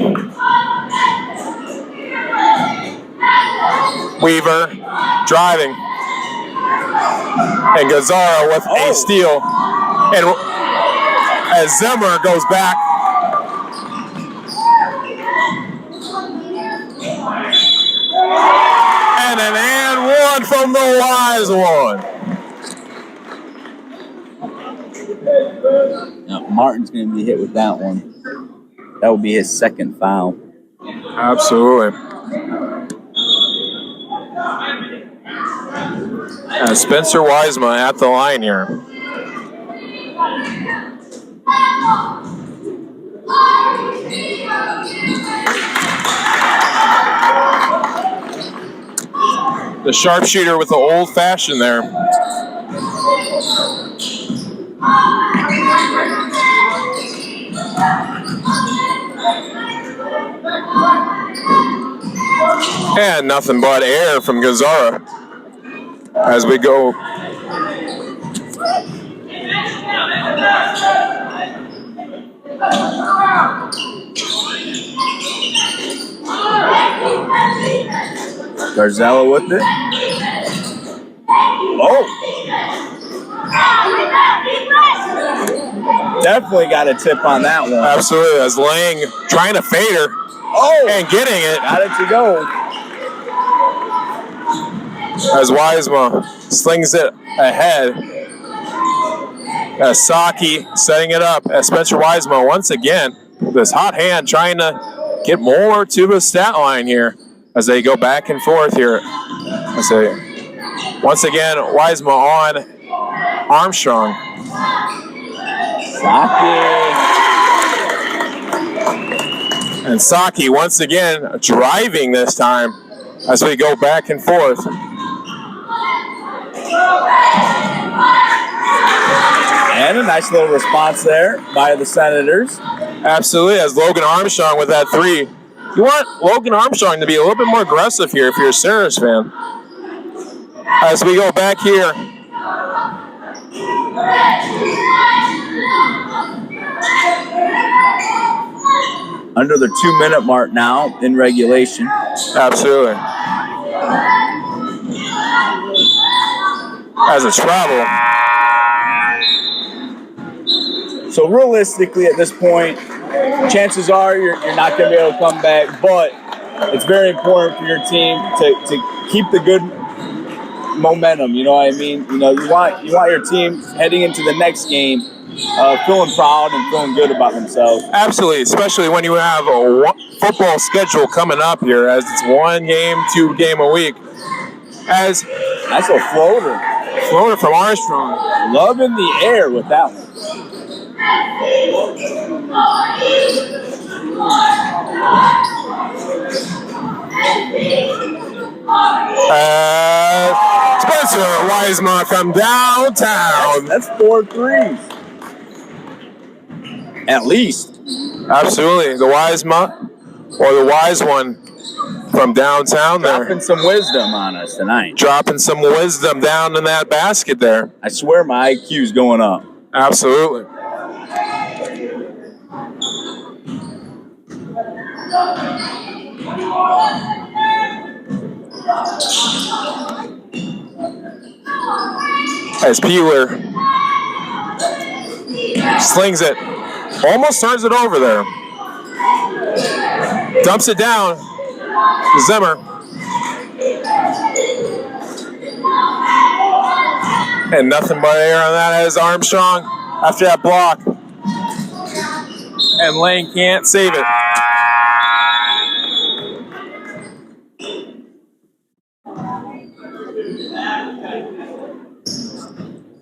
Weaver driving. And Gazzara with a steal. And as Zimmer goes back. And an and one from the wise one. Now, Martin's going to be hit with that one. That will be his second foul. Absolutely. Spencer Wiesema at the line here. The sharpshooter with the old fashioned there. And nothing but air from Gazzara as we go. Garzella with it. Oh! Definitely got a tip on that one. Absolutely, as Lang trying to fade her. Oh! And getting it. Got it to go. As Wiesema slings it ahead. As Saki setting it up. As Spencer Wiesema once again with his hot hand trying to get more to the stat line here as they go back and forth here. I say, once again, Wiesema on Armstrong. Saki. And Saki once again driving this time as we go back and forth. And a nice little response there by the Senators. Absolutely, as Logan Armstrong with that three. You want Logan Armstrong to be a little bit more aggressive here if you're a Senators fan. As we go back here. Under the 2-minute mark now in regulation. Absolutely. As a travel. So realistically at this point, chances are you're not going to be able to come back, but it's very important for your team to keep the good momentum, you know what I mean? You know, you want your team heading into the next game feeling proud and feeling good about themselves. Absolutely, especially when you have a football schedule coming up here, as it's 1 game, 2 game a week. As that's a floater from Armstrong. Love in the air with that one. Spencer Wiesema from downtown. That's 4 threes. At least. Absolutely. The Wiesema, or the wise one from downtown there. Dropping some wisdom on us tonight. Dropping some wisdom down in that basket there. I swear my IQ's going up. Absolutely. As Peeler slings it, almost turns it over there. Dumps it down to Zimmer. And nothing but air on that as Armstrong after that block. And Lane can't save it.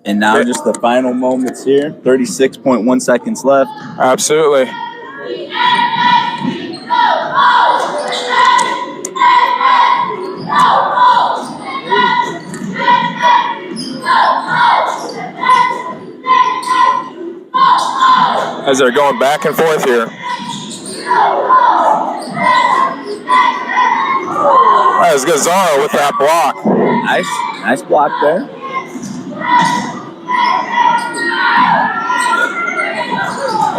And now just the final moments here. 36.1 seconds left. Absolutely. as they're going back and forth here. That was Gazzaro with that block. Nice block there.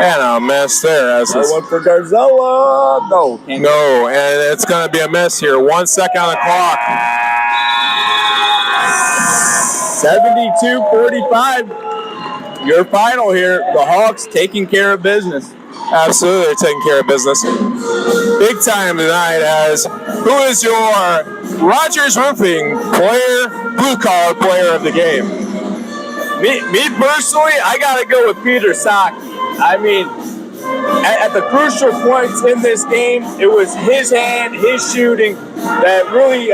And a miss there. As no one for Garzella. No. No, and it's going to be a miss here. 1 second on the clock. 72-45. Your final here. The Hawks taking care of business. Absolutely, they're taking care of business. Big time tonight as who is your Rogers Roofing blue-collar player of the game? Me personally, I got to go with Peter Saki. I mean, at the crucial points in this game, it was his hand, his shooting that really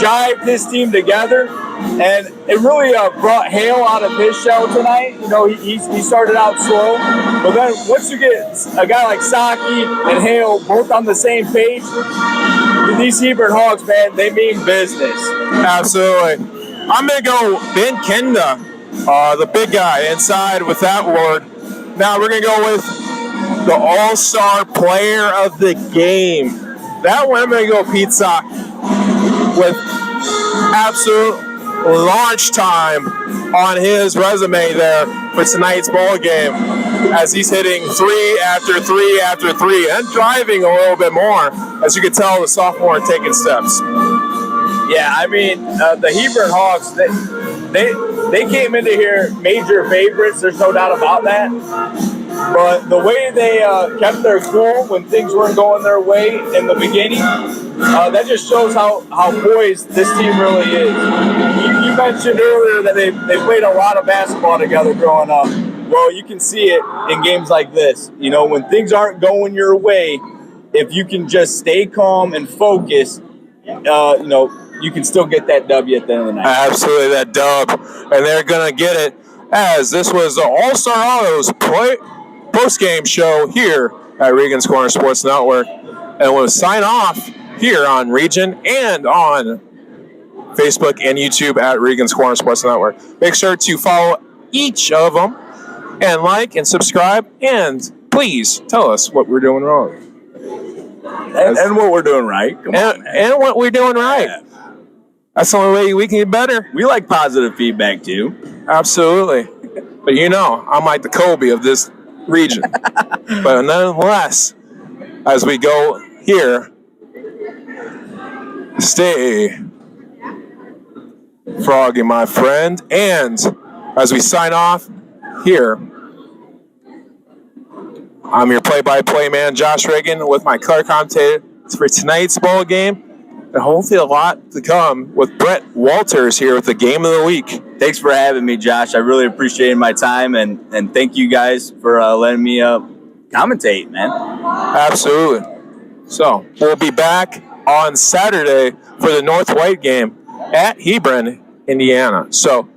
jived his team together. And it really brought Hale out of his shell tonight. You know, he started out slow. But then once you get a guy like Saki and Hale both on the same page, these Hebron Hawks, man, they mean business. Absolutely. I'm going to go Ben Kenda, the big guy, inside with that award. Now we're going to go with the All-Star Player of the Game. That one, I'm going to go Pete Sock with absolute launch time on his resume there for tonight's ball game as he's hitting 3 after 3 after 3 and driving a little bit more. As you can tell, the sophomore taking steps. Yeah, I mean, the Hebron Hawks, they came into here major favorites. There's no doubt about that. But the way they kept their cool when things weren't going their way in the beginning, that just shows how poised this team really is. You mentioned earlier that they played a lot of basketball together growing up. Well, you can see it in games like this. You know, when things aren't going your way, if you can just stay calm and focus, you know, you can still get that W at the end of the night. Absolutely, that dub. And they're going to get it as this was the All-Star Autos post-game show here at Regan's Corner Sports Network. And we'll sign off here on Region and on Facebook and YouTube at Regan's Corner Sports Network. Make sure to follow each of them and like and subscribe. And please tell us what we're doing wrong. And what we're doing right. Come on, man. And what we're doing right. Yeah. That's the only way we can get better. We like positive feedback, too. Absolutely. But you know, I'm like the Kobe of this region. But nonetheless, as we go here, stay froggy, my friend. And as we sign off here, I'm your play-by-play man, Josh Reagan, with my color commentator for tonight's ball game. And hopefully a lot to come with Brett Walters here with the game of the week. Thanks for having me, Josh. I really appreciated my time, and thank you guys for letting me commentate, man. Absolutely. So we'll be back on Saturday for the North White game at Hebron, Indiana. So